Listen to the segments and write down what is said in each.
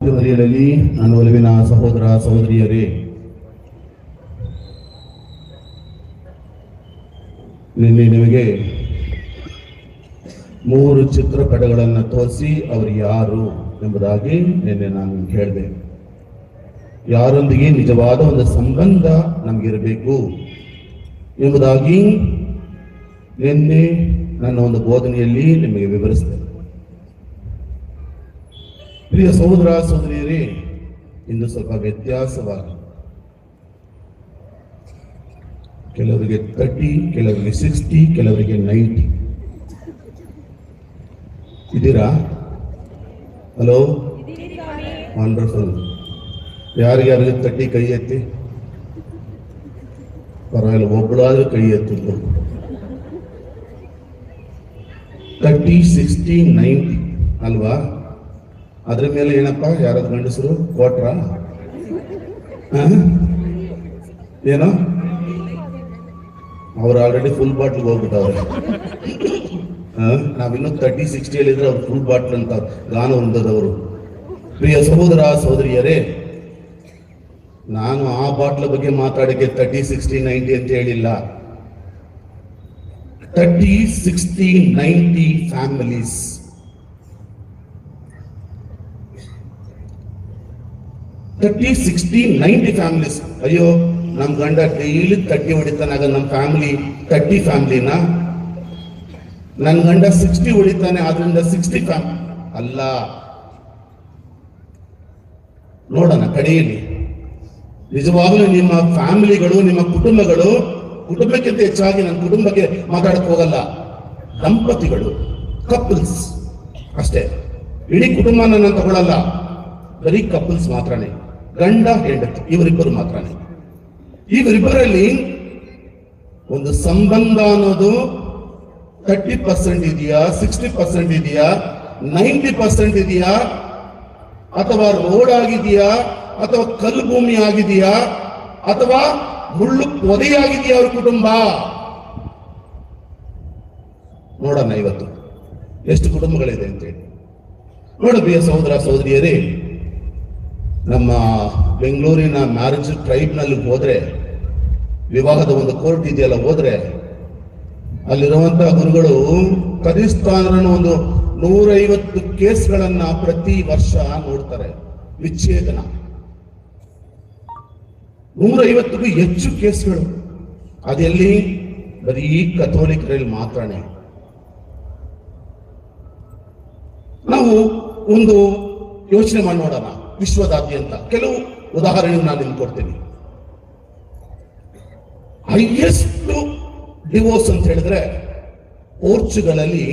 ಮನೆಯಲ್ಲಿ ನನ್ನ ಒಲವಿನ ಸಹೋದರ ಸಹೋದರಿಯರೇ, ನಿನ್ನೆ ನಿಮಗೆ 3 ಚಿತ್ರಪಟಗಳನ್ನು ತೋರಿಸಿ ಅವರು ಯಾರು ಎಂಬುದಾಗಿ ನಿನ್ನೆ ನಾನು ಹೇಳಿದೆ. ಯಾರೊಂದಿಗೆ ನಿಜವಾದ ಒಂದು ಸಂಬಂಧ ನಮಗಿರಬೇಕು ಎಂಬುದಾಗಿ ನಿನ್ನೆ ನನ್ನ ಒಂದು ಬೋಧನೆಯಲ್ಲಿ ನಿಮಗೆ ವಿವರಿಸಿದೆ. ಪ್ರಿಯ ಸಹೋದರ ಸಹೋದರಿಯರೇ, ಇಂದು ಸ್ವಲ್ಪ ವ್ಯತ್ಯಾಸವಾಗಿ ಕೆಲವರಿಗೆ 30, ಕೆಲವರಿಗೆ 60, ಕೆಲವರಿಗೆ 90 ಇದ್ದೀರಾ? Hello, wonderful. ಯಾರಿಗಾರಿಗೆ 30 ಕೈ ಎತ್ತಿ? ಪರವಾಗಿಲ್ಲ, ಒಬ್ಬಳಾದ್ರೂ ಕೈ ಎತ್ತಿದ್ದು. 30, 60, 90 ಅಲ್ವಾ? ಅದ್ರ ಮೇಲೆ ಏನಪ್ಪ, ಯಾರಾದ್ರು ಗಂಡಸರು ಕೊಟ್ರ? ಏನೋ ಅವ್ರು ಆಲ್ರೆಡಿ ಫುಲ್ ಬಾಟ್ಲ್ ಹೋಗ್ಬಿಟ್ಟವ್ರೆ. ನಾವಿನ್ನೂ 30, 60 ಇದ್ರೆ ಅವ್ರು ಫುಲ್ ಬಾಟ್ಲ್ ಅಂತ ಗಾನ ಹೊಂದದವರು. ಪ್ರಿಯ ಸಹೋದರ ಸಹೋದರಿಯರೇ, ನಾನು ಆ ಬಾಟ್ಲ ಬಗ್ಗೆ ಮಾತಾಡಕ್ಕೆ 30, 60, 90 ಅಂತ ಹೇಳಿಲ್ಲ. 30, 60, 90 ಫ್ಯಾಮಿಲೀಸ್. 30, 60, 90 ಫ್ಯಾಮಿಲೀಸ್. ಅಯ್ಯೋ, ನಮ್ ಗಂಡ ಡೈಲಿ 30 ಹೊಡಿತಾನಾಗ ನಮ್ಮ ಫ್ಯಾಮಿಲಿ 30 ಫ್ಯಾಮಿಲಿನ? ನನ್ನ ಗಂಡ 60 ಹೊಡಿತಾನೆ, ಆದ್ರಿಂದ 60 ಫ್ಯಾಮಿಲಿ ಅಲ್ಲ. ನೋಡೋಣ ಕಡೆಯಲ್ಲಿ ನಿಜವಾಗ್ಲೂ ನಿಮ್ಮ ಫ್ಯಾಮಿಲಿಗಳು, ನಿಮ್ಮ ಕುಟುಂಬಕ್ಕಿಂತ ಹೆಚ್ಚಾಗಿ ನನ್ನ ಕುಟುಂಬಕ್ಕೆ ಮಾತಾಡಕ್ ಹೋಗಲ್ಲ. ದಂಪತಿಗಳು, ಕಪಲ್ಸ್ ಅಷ್ಟೇ. ಇಡೀ ಕುಟುಂಬ ನಾನು ತಗೊಳ್ಳಲ್ಲ, ಬರೀ ಕಪಲ್ಸ್ ಮಾತ್ರನೇ, ಗಂಡ ಹೆಂಡತಿ ಇವರಿಬ್ಬರು ಮಾತ್ರನೇ. ಇವರಿಬ್ಬರಲ್ಲಿ ಒಂದು ಸಂಬಂಧ ಅನ್ನೋದು 30% ಇದೆಯಾ, 60% ಇದೆಯಾ, 90% ಇದೆಯಾ, ಅಥವಾ ರೋಡ್ ಆಗಿದೆಯಾ, ಅಥವಾ ಕಲ್ಲು ಭೂಮಿ ಆಗಿದೆಯಾ, ಅಥವಾ ಮುಳ್ಳು ಪೊದೆಯಾಗಿದೆಯಾ ಅವ್ರ ಕುಟುಂಬ? ನೋಡೋಣ ಇವತ್ತು ಎಷ್ಟು ಕುಟುಂಬಗಳಿದೆ ಅಂತೇಳಿ. ನೋಡಬೇಕ ಸಹೋದರ ಸಹೋದರಿಯರೇ, ನಮ್ಮ ಬೆಂಗಳೂರಿನ ಮ್ಯಾರೇಜ್ ಟ್ರೈಬ್ನಲ್ಲಿ ಹೋದ್ರೆ, ವಿವಾಹದ ಒಂದು ಕೋರ್ಟ್ ಇದೆಯಲ್ಲ, ಹೋದ್ರೆ ಅಲ್ಲಿರುವಂತಹ ಗುರುಗಳು ಕನಿಷ್ಠ ಒಂದು 150 ಕೇಸ್ಗಳನ್ನ ಪ್ರತಿ ವರ್ಷ ನೋಡ್ತಾರೆ. ವಿಚ್ಛೇದನ 150ಕ್ಕೂ ಹೆಚ್ಚು ಕೇಸ್ಗಳು. ಅದೆಲ್ಲಿ? ಬರೀ ಕಥೋಲಿಕರಲ್ಲಿ ಮಾತ್ರನೇ. ನಾವು ಒಂದು ಯೋಚನೆ ಮಾಡಿ ನೋಡೋಣ. ವಿಶ್ವದಾದ್ಯಂತ ಕೆಲವು ಉದಾಹರಣೆ ನಾನು ನಿಮ್ಗೆ ಕೊಡ್ತೀನಿ. ಹೈಯೆಸ್ಟ್ ಡಿವೋರ್ಸ್ ಅಂತ ಹೇಳಿದ್ರೆ ಪೋರ್ಚುಗಲಲ್ಲಿ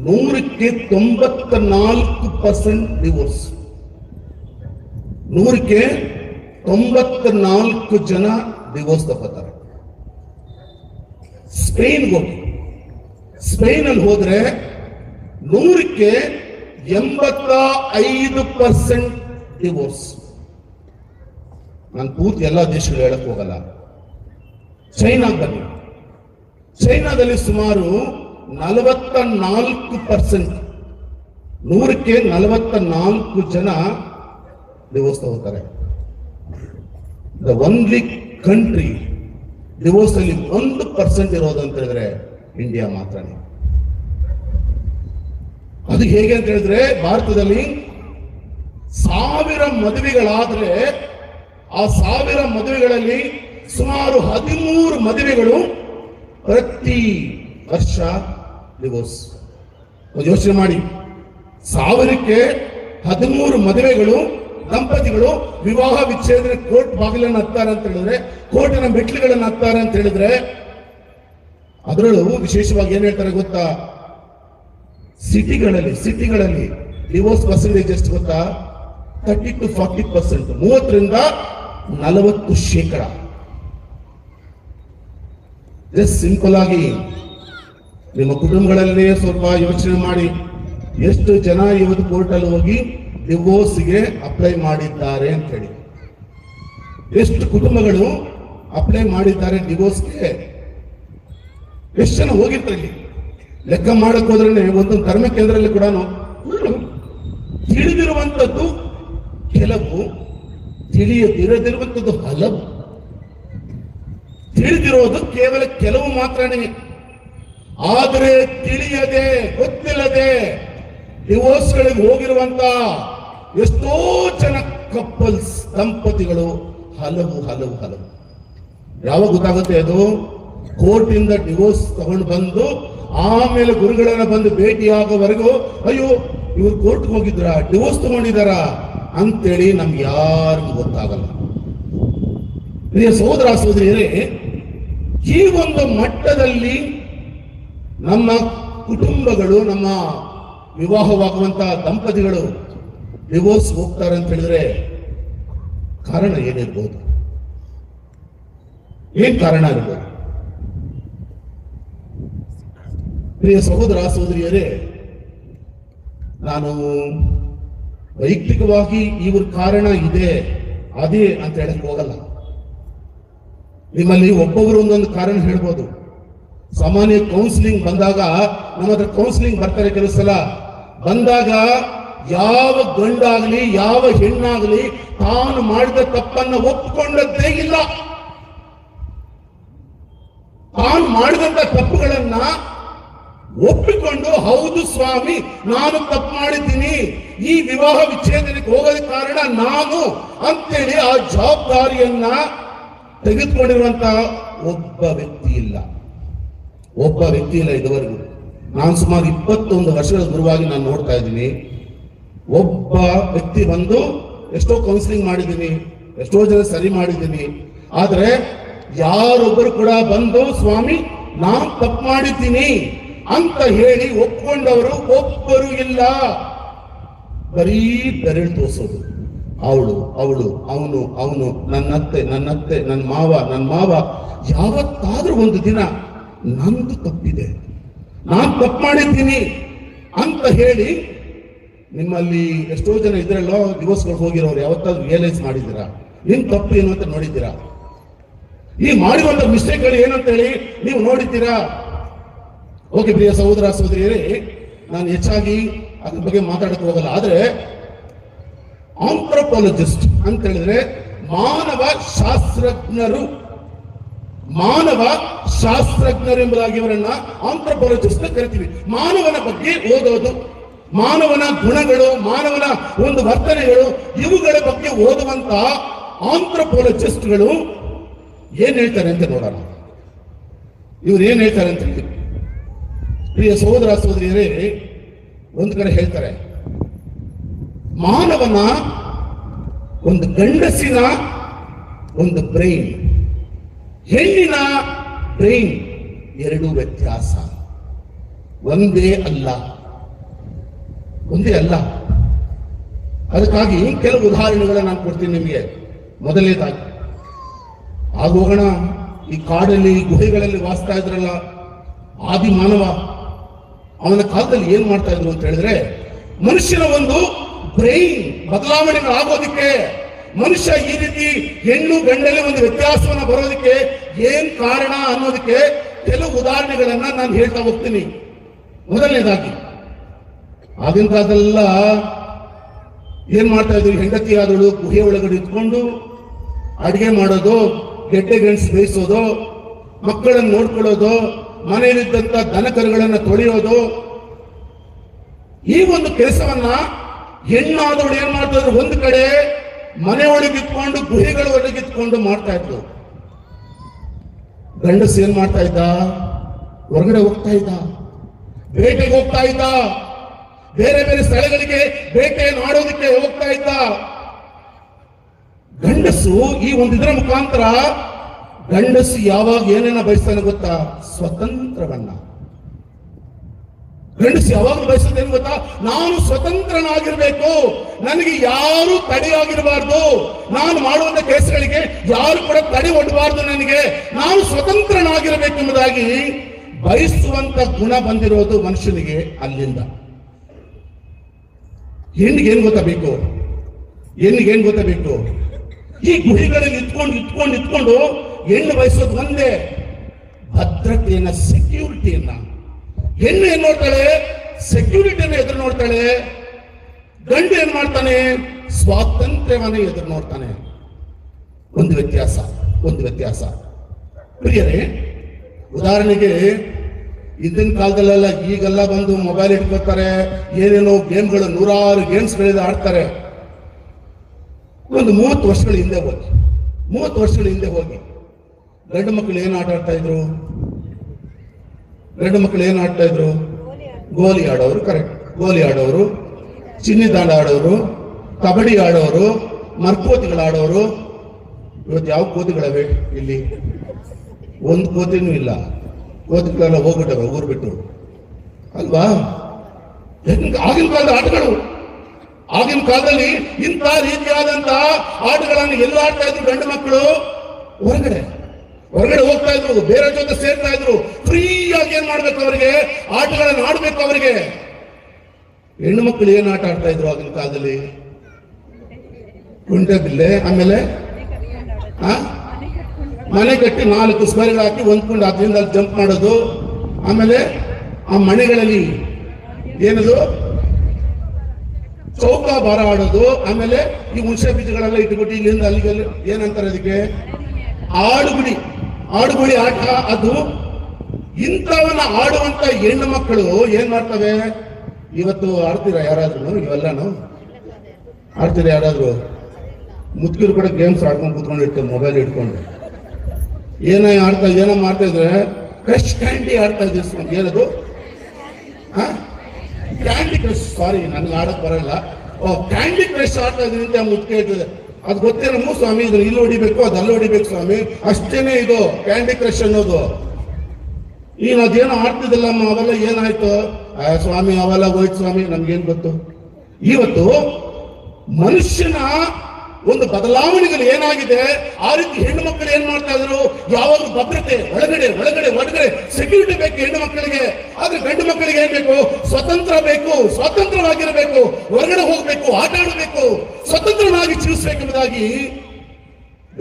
100ಕ್ಕೆ 94% ಡಿವೋರ್ಸ್. 100ಕ್ಕೆ 94 ಜನ ಡಿವೋರ್ಸ್ ತಗೋತಾರೆ. ಸ್ಪೇನ್ ಅಲ್ಲಿ ಹೋದ್ರೆ 100ಕ್ಕೆ 85% ಡಿವೋರ್ಸ್. ನಾನು ಪೂರ್ತಿ ಎಲ್ಲ ದೇಶಗಳು ಹೇಳಕ್ ಹೋಗಲ್ಲ. ಚೈನಾದಲ್ಲಿ ಸುಮಾರು 44%, 100ಕ್ಕೆ 44 ಜನ ಡಿವೋರ್ಸ್ ತಗೋತಾರೆ. ದ ಓನ್ಲಿ ಕಂಟ್ರಿ ಡಿವೋರ್ಸ್ ಅಲ್ಲಿ 1% ಇರೋದು ಅಂತ ಹೇಳಿದ್ರೆ ಇಂಡಿಯಾ ಮಾತ್ರನೇ. ಅದು ಹೇಗೆ ಅಂತ ಹೇಳಿದ್ರೆ, ಭಾರತದಲ್ಲಿ 1000 ಮದುವೆಗಳಾದ್ರೆ ಆ 1000 ಮದುವೆಗಳಲ್ಲಿ ಸುಮಾರು 13 ಮದುವೆಗಳು ಪ್ರತಿ ವರ್ಷ ಡಿವೋರ್ಸ್. ಯೋಚನೆ ಮಾಡಿ, 1000ಕ್ಕೆ 13 ಮದುವೆಗಳು, ದಂಪತಿಗಳು ವಿವಾಹ ವಿಚ್ಛೇದನ ಕೋರ್ಟ್ ಬಾಗಿಲನ್ನು ಹತ್ತಾರೆ ಅಂತ ಹೇಳಿದ್ರೆ, ಕೋರ್ಟಿನ ಮೆಟ್ಲುಗಳನ್ನು ಹತ್ತಾರೆ ಅಂತ ಹೇಳಿದ್ರೆ, ಅದರಲ್ಲೂ ವಿಶೇಷವಾಗಿ ಏನ್ ಹೇಳ್ತಾರೆ ಗೊತ್ತಾ? ಸಿಟಿಗಳಲ್ಲಿ ಡಿವೋರ್ಸ್ ಪರ್ಸೆಂಟೇಜ್ ಎಷ್ಟು ಗೊತ್ತಾ? 30 to 40%, 30ರಿಂದ 40%. ಜಸ್ಟ್ ಸಿಂಪಲ್ ಆಗಿ ನಿಮ್ಮ ಕುಟುಂಬಗಳಲ್ಲೇ ಸ್ವಲ್ಪ ಯೋಚನೆ ಮಾಡಿ, ಎಷ್ಟು ಜನ ಇವತ್ತು ಕೋರ್ಟಲ್ಲಿ ಹೋಗಿ ಡಿವೋರ್ಸ್ಗೆ ಅಪ್ಲೈ ಮಾಡಿದ್ದಾರೆ ಅಂತ ಹೇಳಿ. ಎಷ್ಟು ಕುಟುಂಬಗಳು ಅಪ್ಲೈ ಮಾಡಿದ್ದಾರೆ ಡಿವೋರ್ಸ್ಗೆ? ಎಷ್ಟು ಜನ ಹೋಗಿರ್ತಾರೆ? ಲೆಕ್ಕ ಮಾಡಕ್ ಹೋದ್ರೆ ಒಂದೊಂದು ಧರ್ಮ ಕೇಂದ್ರದಲ್ಲಿ ಕೂಡ ತಿಳಿದಿರುವಂತದ್ದು ಕೆಲವು, ತಿಳಿಯದಿರದಿರುವಂಥದ್ದು ಹಲವು. ತಿಳಿದಿರೋದು ಕೇವಲ ಕೆಲವು ಮಾತ್ರನೇ. ಆದರೆ ತಿಳಿಯದೆ, ಗೊತ್ತಿಲ್ಲದೆ ಡಿವೋರ್ಸ್ಗಳಿಗೆ ಹೋಗಿರುವಂತ ಎಷ್ಟೋ ಜನ ಕಪ್ಪಲ್ಸ್, ದಂಪತಿಗಳು ಹಲವು ಹಲವು ಹಲವು. ಯಾವಾಗ ಗೊತ್ತಾಗುತ್ತೆ ಅದು? ಕೋರ್ಟ್ ಇಂದ ಡಿವೋರ್ಸ್ ತಗೊಂಡು ಬಂದು ಆಮೇಲೆ ಗುರುಗಳನ್ನ ಬಂದು ಭೇಟಿಯಾಗೋವರೆಗೂ ಅಯ್ಯೋ ಇವ್ರು ಕೋರ್ಟ್ ಹೋಗಿದ್ರ, ಡಿವೋರ್ಸ್ ತಗೊಂಡಿದಾರ ಅಂತೇಳಿ ನಮ್ಗೆ ಯಾರಿಗೂ ಗೊತ್ತಾಗಲ್ಲ. ಪ್ರಿಯ ಸಹೋದರ ಸಹೋದರಿಯರೇ, ಈ ಒಂದು ಮಟ್ಟದಲ್ಲಿ ನಮ್ಮ ಕುಟುಂಬಗಳು, ನಮ್ಮ ವಿವಾಹವಾಗುವಂತಹ ದಂಪತಿಗಳು ಡಿವೋರ್ಸ್ ಹೋಗ್ತಾರೆ ಅಂತ ಹೇಳಿದ್ರೆ ಕಾರಣ ಏನಿರ್ಬೋದು? ಏನ್ ಕಾರಣ ಇರ್ಬೋದು? ಪ್ರಿಯ ಸಹೋದರ ಸಹೋದರಿಯರೇ, ನಾನು ವೈಯಕ್ತಿಕವಾಗಿ ಇವ್ರ ಕಾರಣ ಇದೆ ಅದೇ ಅಂತ ಹೇಳಕ್ ಹೋಗಲ್ಲ. ನಿಮ್ಮಲ್ಲಿ ಒಬ್ಬೊಬ್ರು ಒಂದೊಂದು ಕಾರಣ ಹೇಳ್ಬೋದು. ಸಾಮಾನ್ಯ ಕೌನ್ಸಿಲಿಂಗ್ ಬಂದಾಗ ನಮ್ಮ ಹತ್ರ ಕೌನ್ಸಿಲಿಂಗ್ ಬರ್ತಾರೆ ಕೆಲವು ಸಲ. ಬಂದಾಗ ಯಾವ ಗಂಡಾಗ್ಲಿ ಯಾವ ಹೆಣ್ಣಾಗ್ಲಿ ತಾನು ಮಾಡಿದ ತಪ್ಪನ್ನ ಒಪ್ಪಿಕೊಂಡದ್ದೇ ಇಲ್ಲ. ತಾನು ಮಾಡಿದಂತ ತಪ್ಪುಗಳನ್ನ ಒಪ್ಪಿಕೊಂಡು ಹೌದು ಸ್ವಾಮಿ ನಾನು ತಪ್ಪು ಮಾಡಿದ್ದೀನಿ, ಈ ವಿವಾಹ ವಿಚ್ಛೇದನಕ್ಕೆ ಹೋಗೋದಕ್ಕೆ ಕಾರಣ ನಾನು ಅಂತೇಳಿ ಆ ಜವಾಬ್ದಾರಿಯನ್ನ ತೆಗೆದುಕೊಂಡಿರುವಂತಹ ಒಬ್ಬ ವ್ಯಕ್ತಿ ಇಲ್ಲ ಇದುವರೆಗೂ. ನಾನು ಸುಮಾರು 21 ವರ್ಷಗಳ ಗುರುವಾಗಿ ನಾನು ನೋಡ್ತಾ ಇದ್ದೀನಿ. ಒಬ್ಬ ವ್ಯಕ್ತಿ ಬಂದು ಎಷ್ಟೋ ಕೌನ್ಸಿಲಿಂಗ್ ಮಾಡಿದ್ದೀನಿ, ಎಷ್ಟೋ ಜನ ಸರಿ ಮಾಡಿದ್ದೀನಿ, ಆದ್ರೆ ಯಾರೊಬ್ಬರು ಕೂಡ ಬಂದು ಸ್ವಾಮಿ ನಾನು ತಪ್ಪು ಮಾಡಿದ್ದೀನಿ ಅಂತ ಹೇಳಿ ಒಪ್ಕೊಂಡವರು ಒಬ್ಬರು ಇಲ್ಲ. ಬರೀ ಬೆರಳು ತೋರಿಸೋದು, ಅವಳು ಅವನು ನನ್ನತ್ತೆ ನನ್ನ ಮಾವ. ಯಾವತ್ತಾದ್ರೂ ಒಂದು ದಿನ ನಂದು ತಪ್ಪಿದೆ, ನಾನು ತಪ್ಪು ಮಾಡಿದ್ದೀನಿ ಅಂತ ಹೇಳಿ, ನಿಮ್ಮಲ್ಲಿ ಎಷ್ಟೋ ಜನ ಇದ್ರಲ್ಲೋ ಡಿವೋರ್ಸ್ಗಳು ಹೋಗಿರೋರು ಯಾವತ್ತಾದ್ರೂ ರಿಯಲೈಸ್ ಮಾಡಿದ್ದೀರಾ? ನಿಮ್ ತಪ್ಪು ಏನು ಅಂತ ನೋಡಿದ್ದೀರಾ? ಈ ಮಾಡಿರುವಂತ ಮಿಸ್ಟೇಕ್ಗಳು ಏನಂತ ಹೇಳಿ ನೀವು ನೋಡಿದ್ದೀರಾ? ಓಕೆ ಪ್ರಿಯ ಸಹೋದರ ಸಹೋದರಿಯರೇ, ನಾನು ಹೆಚ್ಚಾಗಿ ಅದ್ರ ಬಗ್ಗೆ ಮಾತಾಡಕ್ಕೆ ಹೋಗಲ್ಲ. ಆದ್ರೆ ಆಂಥ್ರೋಪಾಲಜಿಸ್ಟ್ ಅಂತ ಹೇಳಿದ್ರೆ ಮಾನವ ಶಾಸ್ತ್ರಜ್ಞರು ಎಂಬುದಾಗಿ ಇವರನ್ನ ಆಂಥ್ರೋಪಾಲಜಿಸ್ಟ್ ಕರಿತೀವಿ. ಮಾನವನ ಬಗ್ಗೆ ಓದೋದು, ಮಾನವನ ಗುಣಗಳು, ಮಾನವನ ಒಂದು ವರ್ತನೆಗಳು, ಇವುಗಳ ಬಗ್ಗೆ ಓದುವಂತ ಆಂಥ್ರೋಪಾಲಜಿಸ್ಟ್ಗಳು ಏನ್ ಹೇಳ್ತಾರೆ ಅಂತ ನೋಡೋಣ. ಇವ್ರು ಏನ್ ಹೇಳ್ತಾರೆ ಅಂತ ಹೇಳಿ, ಪ್ರಿಯ ಸಹೋದರ ಸಹೋದರಿಯರೇ, ಒಂದು ಕಡೆ ಹೇಳ್ತಾರೆ ಮಾನವನ ಒಂದು ಗಂಡಸಿನ ಒಂದು ಬ್ರೈನ್, ಹೆಣ್ಣಿನ ಬ್ರೈನ್ ಎರಡು ವ್ಯತ್ಯಾಸ, ಒಂದೇ ಅಲ್ಲ. ಅದಕ್ಕಾಗಿ ಕೆಲವು ಉದಾಹರಣೆಗಳನ್ನ ನಾನು ಕೊಡ್ತೀನಿ ನಿಮಗೆ. ಮೊದಲನೇದಾಗಿ ಆಗೋಗೋಣ, ಈ ಕಾಡಲ್ಲಿ ಗುಹೆಗಳಲ್ಲಿ ವಾಸಿಸ್ತಾ ಇದ್ರಲ್ಲ ಆದಿ ಮಾನವ, ಅವನ ಕಾಲದಲ್ಲಿ ಏನ್ ಮಾಡ್ತಾ ಇದ್ರು ಅಂತ ಹೇಳಿದ್ರೆ, ಮನುಷ್ಯನ ಒಂದು ಬ್ರೈನ್ ಬದಲಾವಣೆಗಳಾಗೋದಕ್ಕೆ, ಮನುಷ್ಯ ಈ ರೀತಿ ಹೆಣ್ಣು ಗಂಡಲ್ಲಿ ಒಂದು ವ್ಯತ್ಯಾಸವನ್ನ ಬರೋದಕ್ಕೆ ಏನ್ ಕಾರಣ ಅನ್ನೋದಕ್ಕೆ ಕೆಲವು ಉದಾಹರಣೆಗಳನ್ನ ನಾನು ಹೇಳ್ತಾ ಹೋಗ್ತೀನಿ. ಮೊದಲನೇದಾಗಿ ಆಗಿನ ಕಾಲದಲ್ಲ ಏನ್ ಮಾಡ್ತಾ ಇದ್ರು, ಹೆಂಡತಿ ಆದಳು ಗುಹೆ ಒಳಗಡೆ ಇಟ್ಕೊಂಡು ಅಡಿಗೆ ಮಾಡೋದು, ಗೆಡ್ಡೆ ಗೆಣಸು ಬೇಯಿಸೋದು, ಮಕ್ಕಳನ್ನು ನೋಡ್ಕೊಳ್ಳೋದು, ಮನೆಯಲ್ಲಿದ್ದಂತ ದನ ಕರುಗಳನ್ನ ತೊಳೆಯೋದು, ಈ ಒಂದು ಕೆಲಸವನ್ನ ಹೆಣ್ಣಾದವಳು ಏನ್ ಮಾಡ್ತಾ ಇದ್ರು, ಒಂದು ಕಡೆ ಮನೆ ಒಳಗಿತ್ಕೊಂಡು ಗುಹೆಗಳ ಒಳಗಿತ್ಕೊಂಡು ಮಾಡ್ತಾ ಇದ್ರು. ಗಂಡಸು ಏನ್ ಮಾಡ್ತಾ ಇದ್ದ, ಹೊರಗಡೆ ಹೋಗ್ತಾ ಇದ್ದ, ಬೇಟೆಗೆ ಹೋಗ್ತಾ ಇದ್ದ, ಬೇರೆ ಬೇರೆ ಸ್ಥಳಗಳಿಗೆ ಬೇಟೆಯನ್ನು ಆಡೋದಕ್ಕೆ ಹೋಗ್ತಾ ಇದ್ದ. ಗಂಡಸು ಈ ಒಂದು ಇದರ ಮುಖಾಂತರ ಗಂಡಸು ಯಾವಾಗ ಏನೇನ ಬಯಸ್ತಾನೆ ಗೊತ್ತಾ? ಸ್ವತಂತ್ರವನ್ನ. ಗಂಡಸು ಯಾವಾಗ ಬಯಸೋದೇನು ಗೊತ್ತಾ? ನಾನು ಸ್ವತಂತ್ರನಾಗಿರ್ಬೇಕು, ನನಗೆ ಯಾರು ತಡೆಯಾಗಿರಬಾರ್ದು, ನಾನು ಮಾಡುವಂತ ಕೆಲಸಗಳಿಗೆ ಯಾರು ಕೂಡ ತಡೆ ಒಡ್ಡಬಾರ್ದು, ನಾನು ಸ್ವತಂತ್ರನಾಗಿರಬೇಕು ಎಂಬುದಾಗಿ ಬಯಸುವಂತ ಗುಣ ಬಂದಿರೋದು ಮನುಷ್ಯನಿಗೆ ಅಲ್ಲಿಂದ. ಹೆಣ್ಣಿಗೆ ಏನ್ ಗೊತ್ತಬೇಕು? ಈ ಗುಹೆಗಳಲ್ಲಿ ಇಟ್ಕೊಂಡು ಹೆಣ್ಣು ಬಯಸೋದು ಒಂದೇ, ಭದ್ರತೆಯನ್ನ, ಸೆಕ್ಯೂರಿಟಿಯನ್ನ. ಹೆಣ್ಣು ಏನ್ ನೋಡ್ತಾಳೆ? ಸೆಕ್ಯೂರಿಟಿಯನ್ನ ಎದುರು ನೋಡ್ತಾಳೆ. ಗಂಡು ಏನ್ ಮಾಡ್ತಾನೆ? ಸ್ವಾತಂತ್ರ್ಯವನ್ನೇ ಎದುರು ನೋಡ್ತಾನೆ. ಒಂದು ವ್ಯತ್ಯಾಸ ಪ್ರಿಯರೇ, ಉದಾಹರಣೆಗೆ ಹಿಂದಿನ ಕಾಲದಲ್ಲೆಲ್ಲ, ಈಗೆಲ್ಲ ಬಂದು ಮೊಬೈಲ್ ಇಟ್ಕೊತಾರೆ, ಏನೇನೋ ಗೇಮ್ಗಳು, 100 ಗೇಮ್ಸ್ಗಳಿಂದ ಆಡ್ತಾರೆ. ಒಂದು 30 ವರ್ಷಗಳ ಹಿಂದೆ ಹೋಗಿ ಗಂಡು ಮಕ್ಕಳು ಏನು ಆಟ ಆಡ್ತಾ ಇದ್ರು? ಗೋಲಿ ಆಡೋರು, ಕರೆಕ್ಟ್, ಗೋಲಿ ಆಡೋರು, ಚಿನ್ನಿ ದಾಂಡ ಆಡೋರು, ಕಬಡ್ಡಿ ಆಡೋರು, ಮರ್ಕೋತಿಗಳಾಡೋರು. ಇವತ್ತು ಯಾವ ಕೋತಿಗಳವೆ ಇಲ್ಲಿ? ಒಂದು ಕೋತಿನೂ ಇಲ್ಲ. ಕೋತಿಗಳೆಲ್ಲ ಹೋಗ್ಬಿಟ್ಟವೆ ಊರು ಬಿಟ್ಟು, ಅಲ್ವಾ? ಆಗಿನ ಕಾಲದ ಆಟಗಳು, ಆಗಿನ ಕಾಲದಲ್ಲಿ ಇಂಥ ರೀತಿಯಾದಂತ ಆಟಗಳನ್ನು ಎಲ್ಲ ಆಡ್ತಾ ಇದ್ರು ಗಂಡು ಮಕ್ಕಳು. ಹೊರಗಡೆ ಹೋಗ್ತಾ ಇದ್ರು, ಬೇರೆ ಜೊತೆ ಸೇರ್ತಾ ಇದ್ರು. ಫ್ರೀ ಆಗಿ ಏನ್ ಮಾಡ್ಬೇಕು ಅವರಿಗೆ? ಆಟಗಳನ್ನು ಆಡ್ಬೇಕು ಅವರಿಗೆ. ಹೆಣ್ಣು ಮಕ್ಕಳು ಏನ್ ಆಟ ಆಡ್ತಾ ಇದ್ರು ಆಗಿನ ಕಾಲದಲ್ಲಿ? ಕುಂಟೆ ಬಿಲ್ಲೆ, ಆಮೇಲೆ ಮನೆ ಕಟ್ಟಿ 4 ಸ್ಕ್ವೇರ್ಗಳು ಹಾಕಿ ಹೊಂದ್ಕೊಂಡು ಅದರಿಂದ ಜಂಪ್ ಮಾಡೋದು. ಆಮೇಲೆ ಆ ಮನೆಗಳಲ್ಲಿ ಏನದು ಚೌಕ ಬಾರ ಆಡೋದು. ಆಮೇಲೆ ಈ ಹುಣಸೆ ಬೀಜಗಳೆಲ್ಲ ಇಟ್ಬಿಟ್ಟು ಇಲ್ಲಿಂದ ಅಲ್ಲಿಗೆ, ಏನಂತಾರೆ ಅದಕ್ಕೆ? ಆಡುಗುಳಿ ಆಟ. ಅದು ಇಂಥವನ್ನ ಆಡುವಂತ ಹೆಣ್ಣು ಮಕ್ಕಳು ಏನ್ ಮಾಡ್ತವೆ? ಇವತ್ತು ಆಡ್ತೀರಾ ಯಾರಾದ್ರೂ? ಇವೆಲ್ಲಾನು ಆಡ್ತೀರಾ ಯಾರಾದ್ರೂ? ಮುದುಕಿರು ಕೂಡ ಗೇಮ್ಸ್ ಆಡ್ಕೊಂಡು ಕೂತ್ಕೊಂಡಿರ್ತಾರೆ, ಮೊಬೈಲ್ ಇಟ್ಕೊಂಡು. ಏನೋ ಮಾಡ್ತಾ ಇದ್ರೆ ಕ್ರಶ್ ಕ್ಯಾಂಡಿ ಆಡ್ತಾ ಇದ್ದೀವಿ. ಏನದು? Candy crush. ಸಾರಿ, ನನ್ಗೆ ಆಡಕ್ ಬರಲ್ಲ. ಕ್ಯಾಂಡಿ ಕ್ರಶ್ ಆಡ್ತಾ ಇದೀನಿ ಅಂತ ಮುದುಕಿ ಹೇಳ್ತದೆ. ಅದು ಗೊತ್ತೇನಮ್ಮ ಸ್ವಾಮಿ, ಇದು ಇಲ್ಲಿ ಹೊಡಿಬೇಕು, ಅದು ಅಲ್ಲಿ ಹೊಡಿಬೇಕು ಸ್ವಾಮಿ, ಅಷ್ಟೇನೆ ಇದು ಕ್ಯಾಂಡಿ ಕ್ರಶ್ ಅನ್ನೋದು. ಈಗ ಅದೇನೋ ಆಡ್ತಿದ್ದಲ್ಲಮ್ಮ, ಅವೆಲ್ಲ ಏನಾಯ್ತು? ಸ್ವಾಮಿ ಅವೆಲ್ಲ ಹೋಯ್ತು ಸ್ವಾಮಿ, ನಮ್ಗೇನ್ ಗೊತ್ತು? ಇವತ್ತು ಮನುಷ್ಯನ ಒಂದು ಬದಲಾವಣೆಗಳು ಏನಾಗಿದೆ, ಆ ರೀತಿ ಹೆಣ್ಣು ಮಕ್ಕಳು ಏನ್ ಮಾಡ್ತಾ ಇದ್ರು? ಯಾವಾಗ ಭದ್ರತೆ, ಒಳಗಡೆ ಸೆಕ್ಯೂರಿಟಿ ಬೇಕು ಹೆಣ್ಣು ಮಕ್ಕಳಿಗೆ. ಆದ್ರೆ ಗಂಡು ಮಕ್ಕಳಿಗೆ ಏನ್ ಬೇಕು? ಸ್ವತಂತ್ರ ಬೇಕು, ಸ್ವತಂತ್ರವಾಗಿರಬೇಕು, ಹೊರಗಡೆ ಹೋಗ್ಬೇಕು, ಆಟ ಆಡಬೇಕು, ಸ್ವತಂತ್ರನಾಗಿ ಜೀವಿಸಬೇಕೆಂಬುದಾಗಿ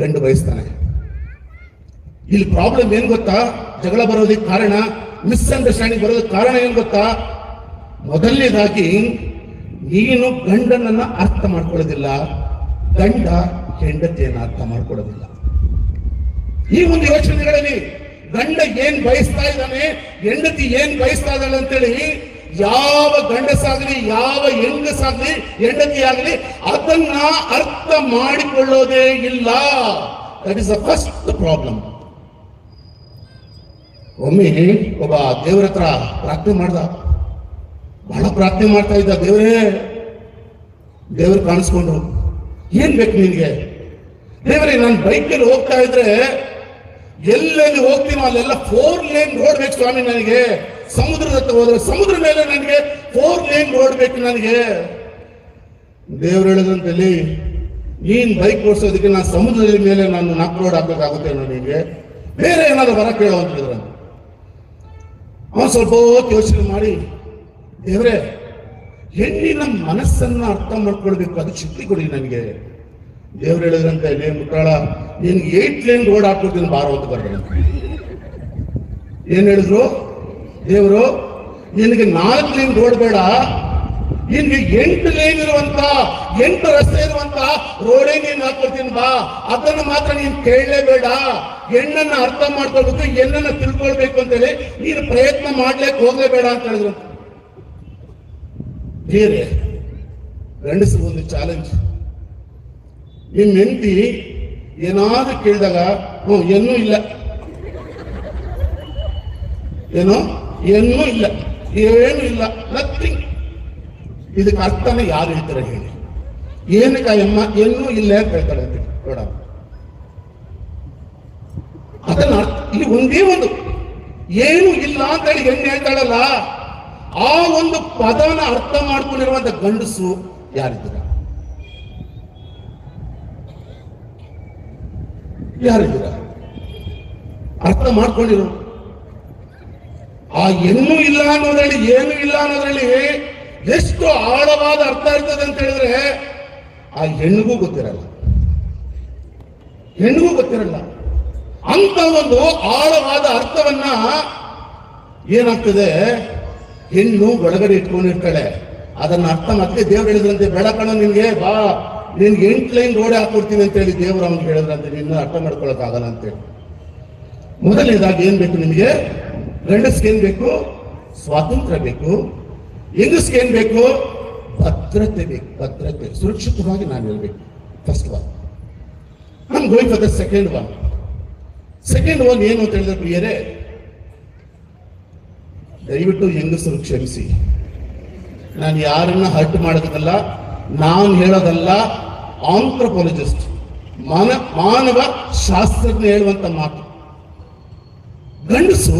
ಗಂಡು ಬಯಸ್ತಾನೆ. ಇಲ್ಲಿ ಪ್ರಾಬ್ಲಮ್ ಏನ್ ಗೊತ್ತಾ? ಜಗಳ ಬರೋದಕ್ಕೆ ಕಾರಣ, ಮಿಸ್ಅಂಡರ್ಸ್ಟ್ಯಾಂಡಿಂಗ್ ಬರೋದಕ್ಕೆ ಕಾರಣ ಏನ್ ಗೊತ್ತಾ? ಮೊದಲನೇದಾಗಿ ನೀನು ಗಂಡನನ್ನ ಅರ್ಥ ಮಾಡ್ಕೊಳ್ಳೋದಿಲ್ಲ, ಗಂಡ ಹೆಂಡತಿಯನ್ನು ಅರ್ಥ ಮಾಡ್ಕೊಳ್ಳೋದಿಲ್ಲ. ಈ ಒಂದು ಯೋಚನೆಗಳಲ್ಲಿ ಗಂಡ ಏನ್ ಬಯಸ್ತಾ ಇದ್ದಾನೆ, ಹೆಂಡತಿ ಏನ್ ಬಯಸ್ತಾ ಇದ್ದಾಳೆ ಅಂತೇಳಿ ಯಾವ ಗಂಡಸಾಗ್ಲಿ, ಯಾವ ಹೆಂಗಸಾಗ್ಲಿ, ಹೆಂಡತಿ ಆಗ್ಲಿ ಅದನ್ನ ಅರ್ಥ ಮಾಡಿಕೊಳ್ಳೋದೇ ಇಲ್ಲ. That is the first problem. ಒಮ್ಮೆ ಒಬ್ಬ ದೇವರ ಹತ್ರ ಪ್ರಾರ್ಥನೆ ಮಾಡ್ದ, ಬಹಳ ಪ್ರಾರ್ಥನೆ ಮಾಡ್ತಾ ಇದ್ದ. ದೇವರು ಕಾಣಿಸ್ಕೊಂಡು, ಏನ್ ಬೇಕು ನಿನ್ಗೆ? ದೇವರೇ, ನಾನು ಬೈಕಲ್ಲಿ ಹೋಗ್ತಾ ಇದ್ರೆ ಎಲ್ಲೆಲ್ಲಿ ಹೋಗ್ತೀನೋ ಅಲ್ಲೆಲ್ಲ 4 ಲೇನ್ ರೋಡ್ ಬೇಕು ಸ್ವಾಮಿ ನನಗೆ. ಸಮುದ್ರದ ಹತ್ರ ಹೋದ್ರೆ ಸಮುದ್ರ ಮೇಲೆ ನನಗೆ 4 ಲೇನ್ ರೋಡ್ ಬೇಕು ನನಗೆ. ದೇವ್ರು ಹೇಳಿದಂತಲ್ಲಿ, ನೀನ್ ಬೈಕ್ ಓಡಿಸೋದಕ್ಕೆ ನಾನು ಸಮುದ್ರದ ಮೇಲೆ ನಾನು 4 ರೋಡ್ ಹಾಕಬೇಕಾಗುತ್ತೆ ನನಗೆ, ಬೇರೆ ಏನಾದ್ರು ಬರ ಕೇಳೋ ಅಂತ ಹೇಳಿದ್ರ. ಅವನು ಸ್ವಲ್ಪ ಯೋಚನೆ ಮಾಡಿ, ದೇವ್ರೆ, ಹೆಣ್ಣಿನ ಮನಸ್ಸನ್ನ ಅರ್ಥ ಮಾಡ್ಕೊಳ್ಬೇಕು, ಅದಕ್ಕೆ ಶಕ್ತಿ ಕೊಡಿ ನನಗೆ. ದೇವ್ರು ಹೇಳಿದ್ರಂತೆ, ಮುಟ್ಟಾಳ, ನಿನ್ಗೆ 8 ಲೇನ್ ರೋಡ್ ಹಾಕ್ಕೊಡ್ತೀನಿ ಬಾರೋ ಅಂತ ಬರ್ತಾರೆ. ಏನ್ ಹೇಳಿದ್ರು ದೇವರು? ನಿನಗೆ 4 ಲೇನ್ ರೋಡ್ ಬೇಡ, ನಿನ್ಗೆ 8 ಲೇನ್ ಇರುವಂತ, 8 ರಸ್ತೆ ಇರುವಂತ ರೋಡೇ ನೀನ್ ಹಾಕ್ಕೊಡ್ತೀನಿ ಬಾ. ಅದನ್ನು ಮಾತ್ರ ನೀನ್ ಕೇಳಲೇಬೇಡ. ಹೆಣ್ಣನ್ನ ಅರ್ಥ ಮಾಡ್ಕೊಳ್ಬೇಕು, ಹೆಣ್ಣನ್ನ ತಿಳ್ಕೊಳ್ಬೇಕು ಅಂತೇಳಿ ನೀನು ಪ್ರಯತ್ನ ಮಾಡ್ಲಿಕ್ಕೆ ಹೋಗ್ಲೇಬೇಡ ಅಂತ ಹೇಳಿದ್ರು. ಬೇರೆ ಗಂಡಸರು ಒಂದು ಚಾಲೆಂಜ್. ನಿಮ್ ಹೆಂಡತಿ ಏನಾದ್ರೂ ಕೇಳಿದಾಗ ಏನೂ ಇಲ್ಲ, ಏನೋ ಏನೂ ಇಲ್ಲ, ಏನೂ ಇಲ್ಲ, ನಥಿಂಗ್. ಇದಕ್ಕೆ ಅರ್ಥನೇ ಯಾರು ಹೇಳ್ತಾರೆ ಹೇಳಿ? ಏನಕ್ಕಮ್ಮ ಏನೂ ಇಲ್ಲ ಅಂತ ಹೇಳ್ತಾರೆ ಅಂತ ನೋಡ. ಅದನ್ನ ಇಲ್ಲಿ ಒಂದೇ ಒಂದು ಏನು ಇಲ್ಲ ಅಂತ ಹೇಳಿ ಹೆಣ್ಣು ಹೇಳ್ತಾಳಲ್ಲ, ಆ ಒಂದು ಪದನ ಅರ್ಥ ಮಾಡ್ಕೊಂಡಿರುವಂತ ಗಂಡಸು ಯಾರಿದ್ದೀರ? ಅರ್ಥ ಮಾಡ್ಕೊಂಡಿರು. ಆ ಏನೂ ಇಲ್ಲ ಅನ್ನೋದ್ರಲ್ಲಿ, ಏನು ಇಲ್ಲ ಅನ್ನೋದ್ರಲ್ಲಿ ಎಷ್ಟು ಆಳವಾದ ಅರ್ಥ ಇರ್ತದೆ ಅಂತ ಹೇಳಿದ್ರೆ ಆ ಹೆಣ್ಣಿಗೂ ಗೊತ್ತಿರಲ್ಲ. ಅಂತ ಒಂದು ಆಳವಾದ ಅರ್ಥವನ್ನ ಏನಾಗ್ತದೆ, ಹೆಣ್ಣು ಒಳಗಡೆ ಇಟ್ಕೊಂಡಿರ್ತಾಳೆ. ಅದನ್ನ ಅರ್ಥ ಮತ್ತೆ ದೇವ್ರು ಹೇಳಿದ್ರಂತೆ, ಬೇಡ ಕಣ ನಿನ್ಗೆ, ಬಾ ನಿನ್ಗೆ 8 ಲೈನ್ ರೋಡ್ ಹಾಕೊಡ್ತೀನಿ ಅಂತ ಹೇಳಿ ದೇವರು ಅವ್ನಿಗೆ ಹೇಳಿದ್ರಂತೆ, ನಿನ್ನ ಅರ್ಥ ಮಾಡ್ಕೊಳಕ್ ಆಗಲ್ಲ ಅಂತೇಳಿ. ಮೊದಲನೇದಾಗಿ ಏನ್ ಬೇಕು ನಿಮಗೆ? ಗಂಡಸ್ಗೆ ಏನ್ ಬೇಕು? ಸ್ವಾತಂತ್ರ್ಯ ಬೇಕು. ಹೆಂಗಸ್ಗೆ ಏನ್ ಬೇಕು? ಭದ್ರತೆ ಬೇಕು. ಭದ್ರತೆ, ಸುರಕ್ಷಿತವಾಗಿ ನಾನು ಇರಬೇಕು. First one. I am going for the second one. Second one ಏನು ಅಂತ ಹೇಳಿದ್ರೆ ಪ್ರಿಯರೇ, ದಯವಿಟ್ಟು ಹೆಂಗಸರು ಕ್ಷಮಿಸಿ. ನಾನು ಯಾರನ್ನ ಹರ್ಟ್ ಮಾಡೋದಲ್ಲ, ನಾನು ಹೇಳೋದಲ್ಲ, ಆಂಥ್ರೋಪಾಲಜಿಸ್ಟ್ ಮಾನವ ಶಾಸ್ತ್ರಜ್ಞ ಹೇಳುವಂತ ಮಾತು. ಗಂಡಸು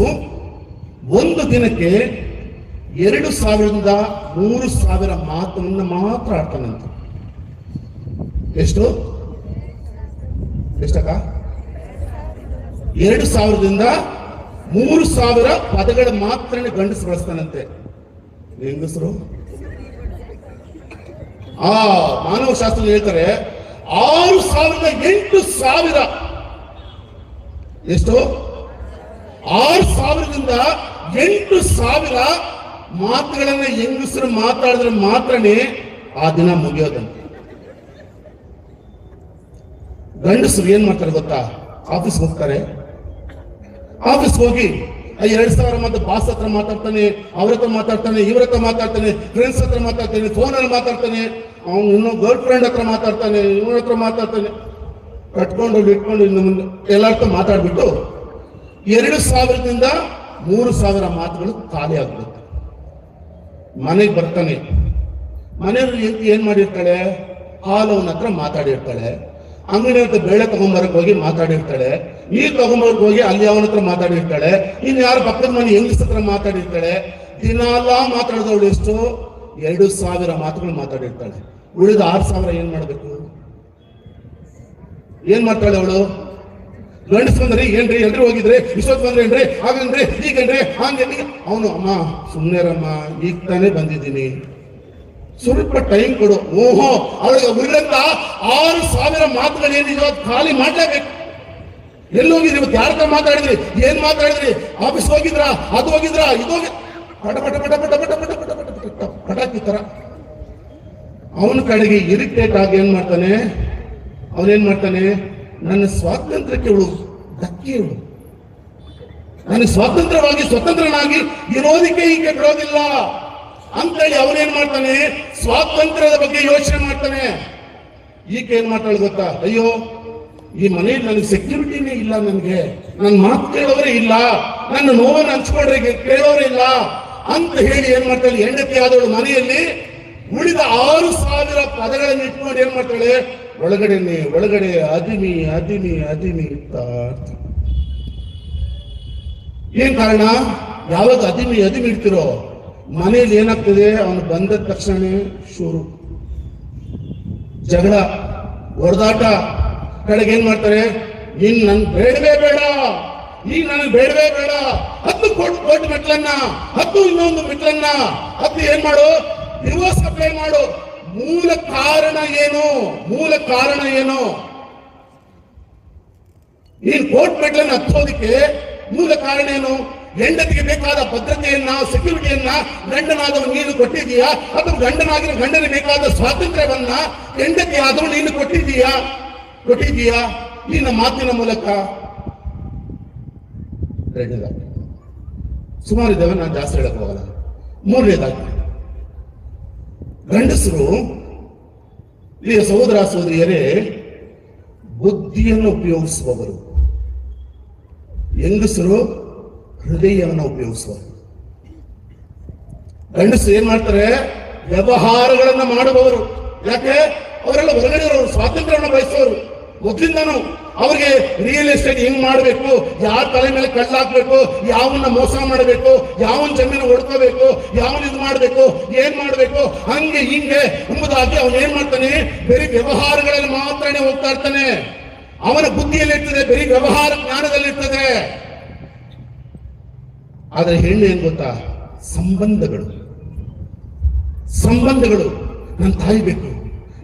ಒಂದು ದಿನಕ್ಕೆ 2000ರಿಂದ 3000 ಮಾತನ್ನು ಮಾತ್ರ ಆಡ್ತಾನಂತ. ಎಷ್ಟಕ್ಕ? 2000ರಿಂದ 3000 ಪದಗಳ ಮಾತ್ರ ಗಂಡಸು ಬಳಸ್ತಾನಂತೆ. ಹೆಂಗಸರು ಮಾನವ ಶಾಸ್ತ್ರ ಹೇಳ್ತಾರೆ 6000 ಎಷ್ಟು? 6000ರಿಂದ 8000 ಮಾತುಗಳನ್ನ ಹೆಂಗಸರು ಮಾತಾಡಿದ್ರೆ ಮಾತ್ರನೇ ಆ ದಿನ ಮುಗಿಯೋದಂತೆ. ಗಂಡಸರು ಏನ್ ಮಾಡ್ತಾರೆ ಗೊತ್ತಾ? ಆಫೀಸ್ಗೆ ಹೋಗ್ತಾರೆ. ಆಫೀಸ್ಗೆ ಹೋಗಿ 2000 ಮಾತು ಬಾಸ್ ಹತ್ರ ಮಾತಾಡ್ತಾನೆ, ಅವ್ರ ಹತ್ರ ಮಾತಾಡ್ತಾನೆ, ಇವ್ರ ಹತ್ರ ಮಾತಾಡ್ತಾನೆ, ಫ್ರೆಂಡ್ಸ್ ಹತ್ರ ಮಾತಾಡ್ತಾನೆ, ಫೋನಲ್ಲಿ ಮಾತಾಡ್ತಾನೆ, ಅವನು ಇನ್ನೂ ಗರ್ಲ್ ಫ್ರೆಂಡ್ ಹತ್ರ ಮಾತಾಡ್ತಾನೆ, ಇವ್ರ ಹತ್ರ ಮಾತಾಡ್ತಾನೆ, ಕಟ್ಕೊಂಡು ಇಟ್ಕೊಂಡು ಇನ್ನು ಮುಂದೆ ಎಲ್ಲರ ಹತ್ರ ಮಾತಾಡ್ಬಿಟ್ಟು 2000ರಿಂದ 3000 ಮಾತುಗಳು ಖಾಲಿ ಆಗ್ಬಿಡುತ್ತೆ. ಮನೆಗೆ ಬರ್ತಾನೆ, ಮನೆಯಲ್ಲಿ ಏನ್ ಮಾಡಿರ್ತಾಳೆ? ಹಾಲು ಅವನ ಹತ್ರ ಮಾತಾಡಿರ್ತಾಳೆ, ಅಂಗಡಿ ಹತ್ರ ಬೇಳೆ ತಗೊಂಬರಕ್ ಹೋಗಿ ಮಾತಾಡಿರ್ತಾಳೆ, ನೀರು ತಗೊಂಬರಕ್ ಹೋಗಿ ಅಲ್ಲಿ ಅವನ ಹತ್ರ ಮಾತಾಡಿರ್ತಾಳೆ, ಇನ್ನು ಯಾರು ಪಕ್ಕದ ಮನೆ ಹೆಂಗಸ ಹತ್ರ ಮಾತಾಡಿರ್ತಾಳೆ. ದಿನಾಲ ಮಾತಾಡಿದವಳು ಎಷ್ಟು? 2000 ಮಾತುಗಳು ಮಾತಾಡಿರ್ತಾಳೆ. ಉಳಿದ 6000 ಏನ್ ಮಾಡ್ಬೇಕು? ಏನ್ ಮಾಡ್ತಾಳೆ ಅವಳು? ಗಂಡಸ್ ಬಂದ್ರಿ ಏನ್ರಿ, ಎಲ್ರಿ ಹೋಗಿದ್ರಿ, ಇಷ್ಟೊತ್ತು ಬಂದ್ರೇನ್ರಿ, ಹಾಗನ್ರಿ, ಹೀಗನ್ರಿ, ಹಾಗೆ. ಅವನು ಅಮ್ಮ ಸುಮ್ಮನೆರಮ್ಮ, ಈಗ ತಾನೇ ಬಂದಿದ್ದೀನಿ, ಸ್ವಲ್ಪ ಟೈಮ್ ಕೊಡು. ಓಹೋ, ಅವಳಿಗೆ ಉಳಿದಂತ 6000 ಮಾತುಗಳೇನಿದೆ ಅದು ಖಾಲಿ ಮಾಡ್ಲೇಬೇಕು. ಎಲ್ಲಿ ಹೋಗಿದ್ರಿ ಇವತ್ತು? ಯಾರ ಹತ್ರ ಮಾತಾಡಿದ್ರಿ? ಏನ್ ಮಾತಾಡಿದ್ರಿ? ಆಫೀಸ್ ಹೋಗಿದ್ರಾ? ಅದು ಹೋಗಿದ್ರಾ? ಇದು ಹೋಗಿ ಪಟ ಪಟ ಪಟ ಪಟ ಪಟ ಪಟ ಪಟ ಪಟ ಪಟ ಪಟಾಕಿ ತರ ಅವನ ಕಡೆಗೆ ಇರಿಟೇಟ್ ಆಗಿ ಏನ್ ಮಾಡ್ತಾನೆ? ಅವನೇನ್ ಮಾಡ್ತಾನೆ? ನನ್ನ ಸ್ವಾತಂತ್ರ್ಯಕ್ಕೆ ಇವಳು ಧಕ್ಕೆ, ಇವಳು ನನಗೆ ಸ್ವತಂತ್ರನಾಗಿ ಇರೋದಕ್ಕೆ ಈಕೆ ಬಿಡೋದಿಲ್ಲ ಅಂತೇಳಿ ಅವನೇನ್ ಮಾಡ್ತಾನೆ? ಸ್ವಾತಂತ್ರ್ಯದ ಬಗ್ಗೆ ಯೋಚನೆ ಮಾಡ್ತಾನೆ. ಈಕೆ ಏನ್ ಮಾಡ್ತಾಳೆ ಗೊತ್ತಾ? ಅಯ್ಯೋ, ಈ ಮನೆಯಲ್ಲಿ ನನಗೆ ಸೆಕ್ಯೂರಿಟಿನೇ ಇಲ್ಲ, ನನಗೆ ನನ್ನ ಮಾತು ಕೇಳೋರೇ ಇಲ್ಲ, ನನ್ನ ನೋವನ್ನು ಹಂಚ್ಕೊಂಡ್ರೆ ಕೇಳೋರೇ ಇಲ್ಲ ಅಂತ ಹೇಳಿ ಏನ್ ಮಾಡ್ತಾಳೆ? ಹೆಂಡತಿ ಆದವಳು ಮನೆಯಲ್ಲಿ ಉಳಿದ 6000 ಪದಗಳನ್ನು ಇಟ್ಕೊಂಡು ಏನ್ ಮಾಡ್ತಾಳೆ? ಒಳಗಡೆ ಅದಿಮಿ ಅದಿಮಿ ಅದಿಮಿ ಅಂತ. ಏನ್ ಕಾರಣ? ಯಾವಾಗ ಅದಿಮಿ ಇಡ್ತಿರೋ ಮನೆಯಲ್ಲಿ ಏನಾಗ್ತದೆ? ಅವನು ಬಂದ ತಕ್ಷಣ ಶುರು ಜಗಳ, ಹೊಡೆದಾಟ. ಕಡೆಗೆ ಏನ್ ಮಾಡ್ತಾರೆ? ನೀನ್ ನನ್ ಬೇಡವೇ ಬೇಡ, ಈಗ ನನಗೆ ಬೇಡವೇ ಬೇಡ, 10 ಕೋಟಿ ಮೆಟ್ಲನ್ನ, 10 ಇನ್ನೊಂದು ಮೆಟ್ಲನ್ನ, 10 ಏನ್ ಮಾಡು? ಡಿವೋರ್ಸ್ ಅಪ್ಲೈ ಮಾಡು. ಮೂಲ ಕಾರಣ ಏನು? ನೀನ್ ಕೋರ್ಟ್ ಮೆಟ್ಲನ್ನ ಹತ್ತೋದಕ್ಕೆ ಮೂಲ ಕಾರಣ ಏನು? ಹೆಂಡತಿಗೆ ಬೇಕಾದ ಭದ್ರತೆಯನ್ನ, ಸೆಕ್ಯೂರಿಟಿಯನ್ನ ಗಂಡನಾದವ ನೀನು ಕೊಟ್ಟಿದೀಯಾ? ಅಥವಾ ಗಂಡನಿಗೆ ಬೇಕಾದ ಸ್ವಾತಂತ್ರ್ಯವನ್ನ ಹೆಂಡತಿ ಆದವ ನೀನು ಕೊಟ್ಟಿದೀಯಾ? ನಿನ್ನ ಮಾತಿನ ಮೂಲಕ. ಎರಡನೇದಾಗಿ ಸುಮಾರು ಇದ್ದಾವೆ, ನಾನು ಜಾಸ್ತಿ ಹೇಳಕ್ ಹೋಗಲ್ಲ. ಮೂರನೇದಾಗಿ ಗಂಡಸರು, ಇಲ್ಲಿ ಸಹೋದರ ಸಹೋದರಿಯರೇ, ಬುದ್ಧಿಯನ್ನು ಉಪಯೋಗಿಸುವವರು, ಹೆಂಗಸರು ಹೃದಯವನ್ನು ಉಪಯೋಗಿಸುವರು. ಗಂಡಸರು ಏನ್ ಮಾಡ್ತಾರೆ? ವ್ಯವಹಾರಗಳನ್ನ ಮಾಡುವವರು. ಯಾಕೆ? ಅವರೆಲ್ಲ ಹೊರಗಡೆ ಸ್ವಾತಂತ್ರ್ಯವನ್ನು ಬಯಸುವವರು. ಮೊದಲಿಂದನೂ ಅವ್ರಿಗೆ ರಿಯಲ್ ಎಸ್ಟೇಟ್ ಹೆಂಗ್ ಮಾಡಬೇಕು, ಯಾರ ತಲೆ ಮೇಲೆ ಕಳ್ಳ ಹಾಕ್ಬೇಕು, ಯಾವನ್ನ ಮೋಸ ಮಾಡಬೇಕು, ಯಾವನ್ ಜಮೀನು ಹೊಡ್ಕೋಬೇಕು, ಯಾವನ್ ಇದು ಮಾಡಬೇಕು, ಏನ್ ಮಾಡಬೇಕು, ಹಂಗೆ ಹಿಂಗೆ ಎಂಬುದಾಗಿ ಅವನ್ ಏನ್ ಮಾಡ್ತಾನೆ? ಬರೀ ವ್ಯವಹಾರಗಳಲ್ಲಿ ಮಾತ್ರ ಹೋಗ್ತಾ ಇರ್ತಾನೆ. ಅವನ ಬುದ್ಧಿಯಲ್ಲಿ ಇರ್ತದೆ, ಬರೀ ವ್ಯವಹಾರ ಜ್ಞಾನದಲ್ಲಿರ್ತದೆ. ಆದ್ರೆ ಹೆಣ್ಣು ಏನ್ ಗೊತ್ತಾ? ಸಂಬಂಧಗಳು. ನನ್ನ ತಾಯಿ ಬೇಕು,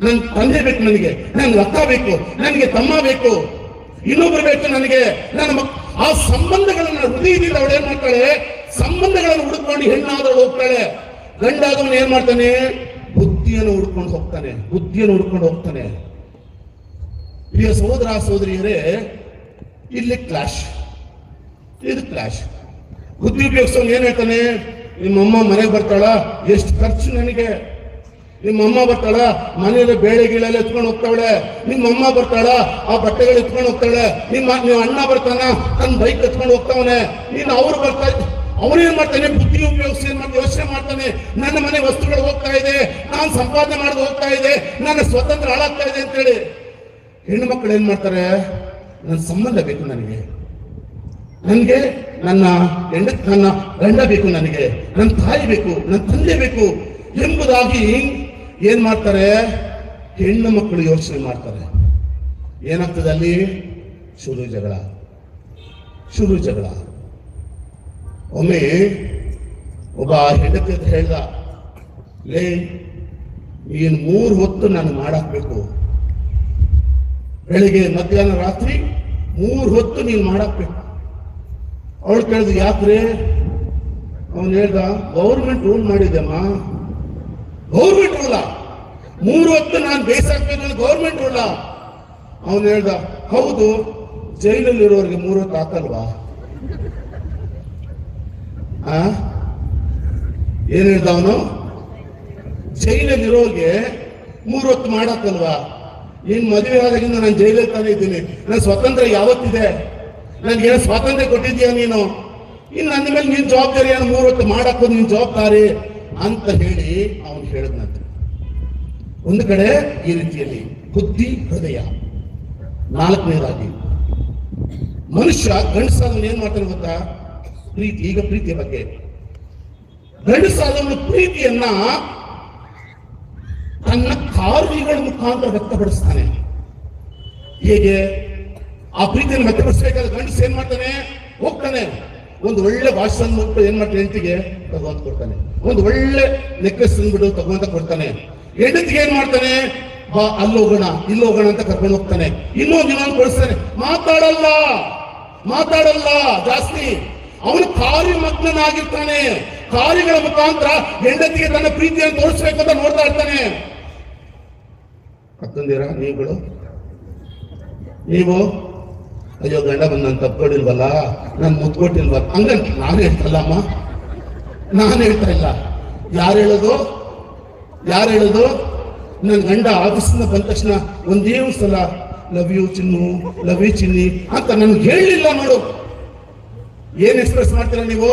ನನ್ನ ತಂದೆ ಬೇಕು, ನನಗೆ ನನ್ನ ಅಕ್ಕ ಬೇಕು, ನನಗೆ ತಮ್ಮ ಬೇಕು, ಇನ್ನೊಬ್ರು ಬೇಕು ನನಗೆ, ಆ ಸಂಬಂಧಗಳನ್ನ ಹೃದಯದಿಂದ ಅವಳು ಏನ್ ಮಾಡ್ತಾಳೆ? ಸಂಬಂಧಗಳನ್ನು ಹುಡುಕೊಂಡು ಹೆಣ್ಣಾದವಳು ಹೋಗ್ತಾಳೆ. ಗಂಡಾದವನು ಏನ್ ಮಾಡ್ತಾನೆ? ಬುದ್ಧಿ ಬುದ್ಧಿಯನ್ನು ಹುಡ್ಕೊಂಡು ಹೋಗ್ತಾನೆ. ಪ್ರಿಯ ಸಹೋದರ ಸಹೋದರಿಯರೇ, ಇಲ್ಲಿ ಕ್ಲಾಶ್. ಬುದ್ಧಿ ಉಪಯೋಗಿಸೋನು ಏನ್ ಹೇಳ್ತಾನೆ, ನಿಮ್ಮಮ್ಮ ಮನೆಗೆ ಬರ್ತಾಳ, ಎಷ್ಟು ಖರ್ಚು ನನಗೆ. ನಿಮ್ಮಮ್ಮ ಬರ್ತಾಳ, ಮನೆಯಲ್ಲಿ ಬೇಳೆ ಗೀಳೆಲ್ಲ ಎತ್ಕೊಂಡು ಹೋಗ್ತಾವಳೆ. ನಿಮ್ಮಮ್ಮ ಬರ್ತಾಳ, ಆ ಬಟ್ಟೆಗಳು ಎತ್ಕೊಂಡು ಹೋಗ್ತಾಳೆ. ನಿಮ್ಮ ಅಣ್ಣ ಬರ್ತಾನ, ತನ್ನ ಬೈಕ್ ಎತ್ಕೊಂಡು ಹೋಗ್ತಾವನೆ. ಅವ್ರು ಬರ್ತಾ ಅವನೇನ್ ಮಾಡ್ತಾನೆ, ಬುದ್ಧಿ ಉಪಯೋಗಿಸಿ ಯೋಚನೆ ಮಾಡ್ತಾನೆ, ನನ್ನ ಮನೆ ವಸ್ತುಗಳು ಹೋಗ್ತಾ ಇದೆ, ನಾನು ಸಂಪಾದನೆ ಮಾಡೋದು ಹೋಗ್ತಾ ಇದೆ, ನನ್ನ ಸ್ವತಂತ್ರ ಹಾಳಾಗ್ತಾ ಇದೆ ಅಂತೇಳಿ. ಹೆಣ್ಣು ಮಕ್ಕಳು ಏನ್ ಮಾಡ್ತಾರೆ, ನನ್ನ ಸಂಬಂಧ ಬೇಕು, ನನಗೆ ನನ್ನ ಗಂಡ ಬೇಕು, ನನಗೆ ನನ್ನ ತಾಯಿ ಬೇಕು, ನನ್ನ ತಂದೆ ಬೇಕು ಎಂಬುದಾಗಿ ಏನ್ ಮಾಡ್ತಾರೆ, ಹೆಣ್ಣು ಮಕ್ಕಳು ಯೋಚನೆ ಮಾಡ್ತಾರೆ. ಏನಾಗ್ತದೆ ಅಲ್ಲಿ? ಶುರು ಜಗಳ. ಒಮ್ಮೆ ಒಬ್ಬ ಹೆಂಡತಿ ಅಂತ ಹೇಳ್ದ, ಲೇ ನೀನು 3 ಹೊತ್ತು ನಾನು ಮಾಡಾಕ್ಬೇಕು, ಬೆಳಿಗ್ಗೆ ಮಧ್ಯಾಹ್ನ ರಾತ್ರಿ 3 ಹೊತ್ತು ನೀನು ಮಾಡಾಕ್ಬೇಕು. ಅವಳು ಕೇಳಿದ್ರು, ಯಾಕ್ರೆ? ಅವನು ಹೇಳ್ದ, ಗೌರ್ಮೆಂಟ್ ರೂಲ್ ಮಾಡಿದೆಮ್ಮ. ಗೌರ್ಮೆಂಟ್ ರೂಲ? 3 ಹೊತ್ತು ನಾನು ಬೇಯಿಸಾಕ್ಬೇಕು, ಗೌರ್ಮೆಂಟ್ ರೂಲ? ಅವನು ಹೇಳ್ದ, ಹೌದು, ಜೈಲಲ್ಲಿರೋರಿಗೆ 3 ಹೊತ್ತು ಹಾಕಲ್ವಾ? ಏನ್ ಹೇಳ್ದ ಅವನು? ಜೈಲಲ್ಲಿರೋರಿಗೆ 3 ಹೊತ್ತು ಮಾಡಾಕಲ್ವಾ? ನೀನ್ ಮದುವೆ ಆದಾಗಿಂದ ನಾನು ಜೈಲಲ್ಲಿ ತಾನೇ ಇದ್ದೀನಿ, ನನ್ನ ಸ್ವಾತಂತ್ರ್ಯ ಯಾವತ್ತಿದೆ? ನನ್ಗೇನೋ ಸ್ವಾತಂತ್ರ್ಯ ಕೊಟ್ಟಿದ್ಯಾ ನೀನು? ಇನ್ನು ನನ್ನ ಮೇಲೆ ನೀನ್ ಜವಾಬ್ದಾರಿ, 3 ಹೊತ್ತು ಮಾಡಾಕೋದು ನಿನ್ ಜವಾಬ್ದಾರಿ ಅಂತ ಹೇಳಿ ಅವನು ಹೇಳಿದ್ನಂತೆ. ಒಂದು ಕಡೆ ಈ ರೀತಿಯಲ್ಲಿ ಬುದ್ಧಿ, ಹೃದಯ. 4ನೇದಾಗಿ ಮನುಷ್ಯ ಗಂಡಸಾದವನು ಏನ್ ಮಾಡ್ತಾನೆ ಗೊತ್ತಾ? ಪ್ರೀತಿ. ಈಗ ಪ್ರೀತಿಯ ಬಗ್ಗೆ, ಗಂಡಸಾದವನು ಪ್ರೀತಿಯನ್ನ ತನ್ನ ಕಾರ್ಯಗಳ ಮುಖಾಂತರ ವ್ಯಕ್ತಪಡಿಸ್ತಾನೆ. ಹೇಗೆ ಆ ಪ್ರೀತಿಯನ್ನು ವ್ಯಕ್ತಪಡಿಸಬೇಕಾದ್ರೆ ಗಂಡಸ ಏನ್ ಮಾಡ್ತಾನೆ? ಹೋಗ್ತಾನೆ, ಒಂದು ಒಳ್ಳೆ ವಾಚ್ ಅಂದ್ಬಿಟ್ಟು ಏನ್ ಮಾಡ್ತಾನೆ, ಹೆಂಡತಿಗೆ ತಗೊಂತ ಕೊಡ್ತಾನೆ. ಒಂದು ಒಳ್ಳೆ ನೆಕ್ಲೆಸ್ ಅಂದ್ಬಿಟ್ಟು ತಗೊಂತ ಕೊಡ್ತಾನೆ. ಹೆಂಡತಿಗೆ ಏನ್ ಮಾಡ್ತಾನೆ? ಬಾ ಅಲ್ಲೋಗೋಣ ಇಲ್ಲೋಗೋಣ ಅಂತ ಕರ್ಕೊಂಡು ಹೋಗ್ತಾನೆ. ಇನ್ನೊಂದು ಕೊಡಿಸ್ತಾನೆ. ಮಾತಾಡಲ್ಲ ಜಾಸ್ತಿ. ಅವನು ಕಾರ್ಯಮಗ್ನಾಗಿರ್ತಾನೆ. ಕಾರ್ಯಗಳ ಮುಖಾಂತರ ಹೆಂಡತಿಗೆ ತನ್ನ ಪ್ರೀತಿಯನ್ನು ತೋರಿಸ್ಬೇಕು ಅಂತ ನೋಡ್ತಾ ಇರ್ತಾನೆ. ಅಕ್ಕಂದಿರಾ ನೀವು ಅಯ್ಯೋ ಗಂಡ ಬಂದು ನಾನು ತಪ್ಪಿಕೊಡಿಲ್ವಲ್ಲ, ನಾನು ಮುತ್ಕೊಟ್ಟಿಲ್ವಲ್ಲ ಹಂಗ ನಾನು ಹೇಳ್ತಲ್ಲಮ್ಮ, ನಾನು ಹೇಳ್ತಾ ಇಲ್ಲ. ಯಾರು ಹೇಳೋದು? ನನ್ನ ಗಂಡ ಆಫೀಸಿಂದ ಬಂದ ತಕ್ಷಣ ಒಂದೇ ಸಲ ಲವ್ ಯು ಚಿನ್ನಿ ಅಂತ ನನ್ಗೆ ಹೇಳಲಿಲ್ಲ ನೋಡು. ಏನ್ ಎಕ್ಸ್ಪ್ರೆಸ್ ಮಾಡ್ತೀರಾ ನೀವು?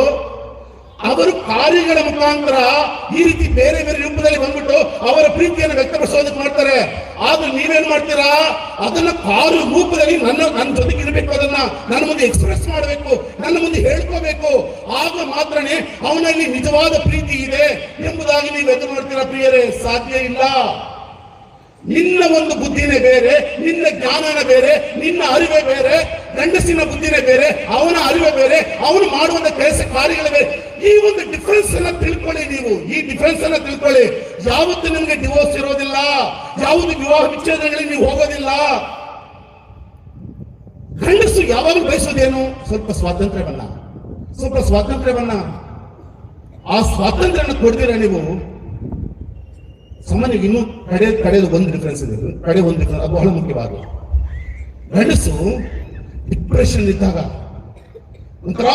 ಅವರು ಕಾರ್ಯಗಳ ಮುಖಾಂತರ ಈ ರೀತಿ ಬೇರೆ ಬೇರೆ ರೂಪದಲ್ಲಿ ಬಂದ್ಬಿಟ್ಟು ಅವರ ಪ್ರೀತಿಯನ್ನು ವ್ಯಕ್ತಪಡಿಸೋದಕ್ಕೆ ಮಾಡ್ತಾರೆ. ಆದ್ರೆ ನೀವೇನ್ ಮಾಡ್ತೀರಾ? ಅದನ್ನ ಕಾರ್ಯ ರೂಪದಲ್ಲಿ ನನ್ನ ಜೊತೆಗೆ ಇರಬೇಕು, ಅದನ್ನ ನನ್ನ ಮುಂದೆ ಎಕ್ಸ್ಪ್ರೆಸ್ ಮಾಡಬೇಕು, ನನ್ನ ಮುಂದೆ ಹೇಳ್ಕೋಬೇಕು. ಆಗ ಮಾತ್ರನೇ ಅವನಲ್ಲಿ ನಿಜವಾದ ಪ್ರೀತಿ ಇದೆ ಎಂಬುದಾಗಿ ನೀವು ಎದುರು ಮಾಡ್ತೀರಾ. ಪ್ರಿಯರೇ, ಸಾಧ್ಯ ಇಲ್ಲ. ನಿನ್ನ ಒಂದು ಬುದ್ಧಿನೇ ಬೇರೆ, ನಿನ್ನ ಜ್ಞಾನನೇ ಬೇರೆ, ನಿನ್ನ ಅರಿವೇ ಬೇರೆ. ಗಂಡಸಿನ ಬುದ್ಧಿನೇ ಬೇರೆ, ಅವನ ಅರಿವೇ ಬೇರೆ, ಅವನು ಮಾಡುವಂತ ಕೆಲಸ ಕಾರ್ಯಗಳೇ ಬೇರೆ. ಈ ಒಂದು ಡಿಫರೆನ್ಸ್ ಅನ್ನ ತಿಳ್ಕೊಳ್ಳಿ. ನೀವು ಈ ಡಿಫರೆನ್ಸ್ ಅನ್ನ ತಿಳ್ಕೊಳ್ಳಿ. ಯಾವತ್ತು ನಿಮ್ಗೆ ಡಿವೋರ್ಸ್ ಇರೋದಿಲ್ಲ, ಯಾವುದು ವಿವಾಹ ವಿಚ್ಛೇದಗಳಿಗೆ ನೀವು ಹೋಗೋದಿಲ್ಲ. ಗಂಡಸು ಯಾವಾಗಲೂ ಬಯಸೋದೇನು? ಸ್ವಲ್ಪ ಸ್ವಾತಂತ್ರ್ಯವನ್ನ. ಆ ಸ್ವಾತಂತ್ರ್ಯನ ಕೊಡ್ತೀರ ನೀವು. ಸಾಮಾನ್ಯ ಇನ್ನೂ ಕಡೆದು ಒಂದು ಡಿಫರೆನ್ಸ್ ಇದೆ. ಅದು ಬಹಳ ಮುಖ್ಯವಾಗಿ, ಗಂಡಸು ಡಿಪ್ರೆಷನ್ ಇದ್ದಾಗ, ಒಂಥರ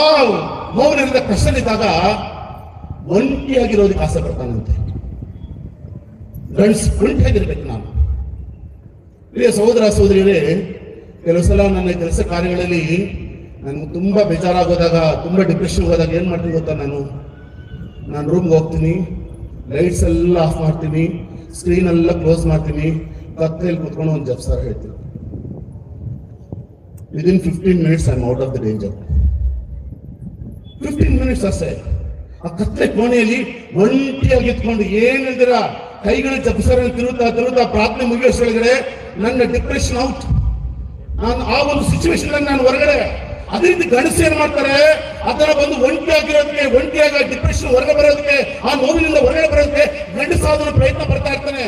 ನೋವಿನಿಂದ ಕಷ್ಟನಿದ್ದಾಗ ಒಂಟಿಯಾಗಿರೋದಕ್ಕೆ ಆಸೆ ಪಡ್ತಾನಂತೆ. ಗಂಡಸು ಒಂಟಿಯಾಗಿರ್ಬೇಕು. ನಾನು ಪ್ರಿಯ ಸಹೋದರ ಸಹೋದರಿಯರೇ, ಕೆಲವು ಸಲ ನನ್ನ ಕೆಲಸ ಕಾರ್ಯಗಳಲ್ಲಿ ನನಗೆ ತುಂಬಾ ಬೇಜಾರಾಗೋದಾಗ, ತುಂಬಾ ಡಿಪ್ರೆಷನ್ ಹೋದಾಗ ಏನ್ ಮಾಡ್ತೀನಿ ಗೊತ್ತಾ? ನಾನು ರೂಮ್ಗೆ ಹೋಗ್ತೀನಿ, ಲೈಟ್ಸ್ ಎಲ್ಲ ಆಫ್ ಮಾಡ್ತೀನಿ, ಸ್ಕ್ರೀನ್ ಎಲ್ಲ ಕ್ಲೋಸ್ ಮಾಡ್ತೀನಿ, ಕತ್ತಲೆಯಲ್ಲಿ ಕೂತ್ಕೊಂಡು ಒಂದು ಜಪ್ಸಾರ ಹೇಳ್ತೀನಿ. Within 15 minutes I am out of the danger. 15 minutes ಅಷ್ಟೇ. ಆ ಕತ್ತಲೆ ಕೋಣೆಯಲ್ಲಿ ಒಂಟಿಯಾಗಿ ಎತ್ಕೊಂಡು ಏನಿದ್ದೀರ ಕೈಗಳು ಜಪ್ಸಾರ ತಿರುತ್ತಾ ಪ್ರಾರ್ಥನೆ ಮುಗಿಯೋಷ್ಟೊಳಗಡೆ ನನ್ನ ಡಿಪ್ರೆಷನ್ ಔಟ್. ನಾನು ಆ ಒಂದು ಸಿಚುವೇಶನ್ ನಾನು ಹೊರಗಡೆ. ಅದೇ ರೀತಿ ಗಂಡಸು ಏನ್ ಮಾಡ್ತಾರೆ? ಅದರ ಒಂದು ಒಂಟಿಯಾಗಿ ಡಿಪ್ರೆಷನ್ ಹೊರಗೆ ಬರೋದಕ್ಕೆ, ಆ ನೋವಿನಿಂದ ಹೊರಗಡೆ ಬರೋದಕ್ಕೆ ಗಂಡಸಾದನ ಪ್ರಯತ್ನ ಪಡ್ತಾ ಇರ್ತಾನೆ.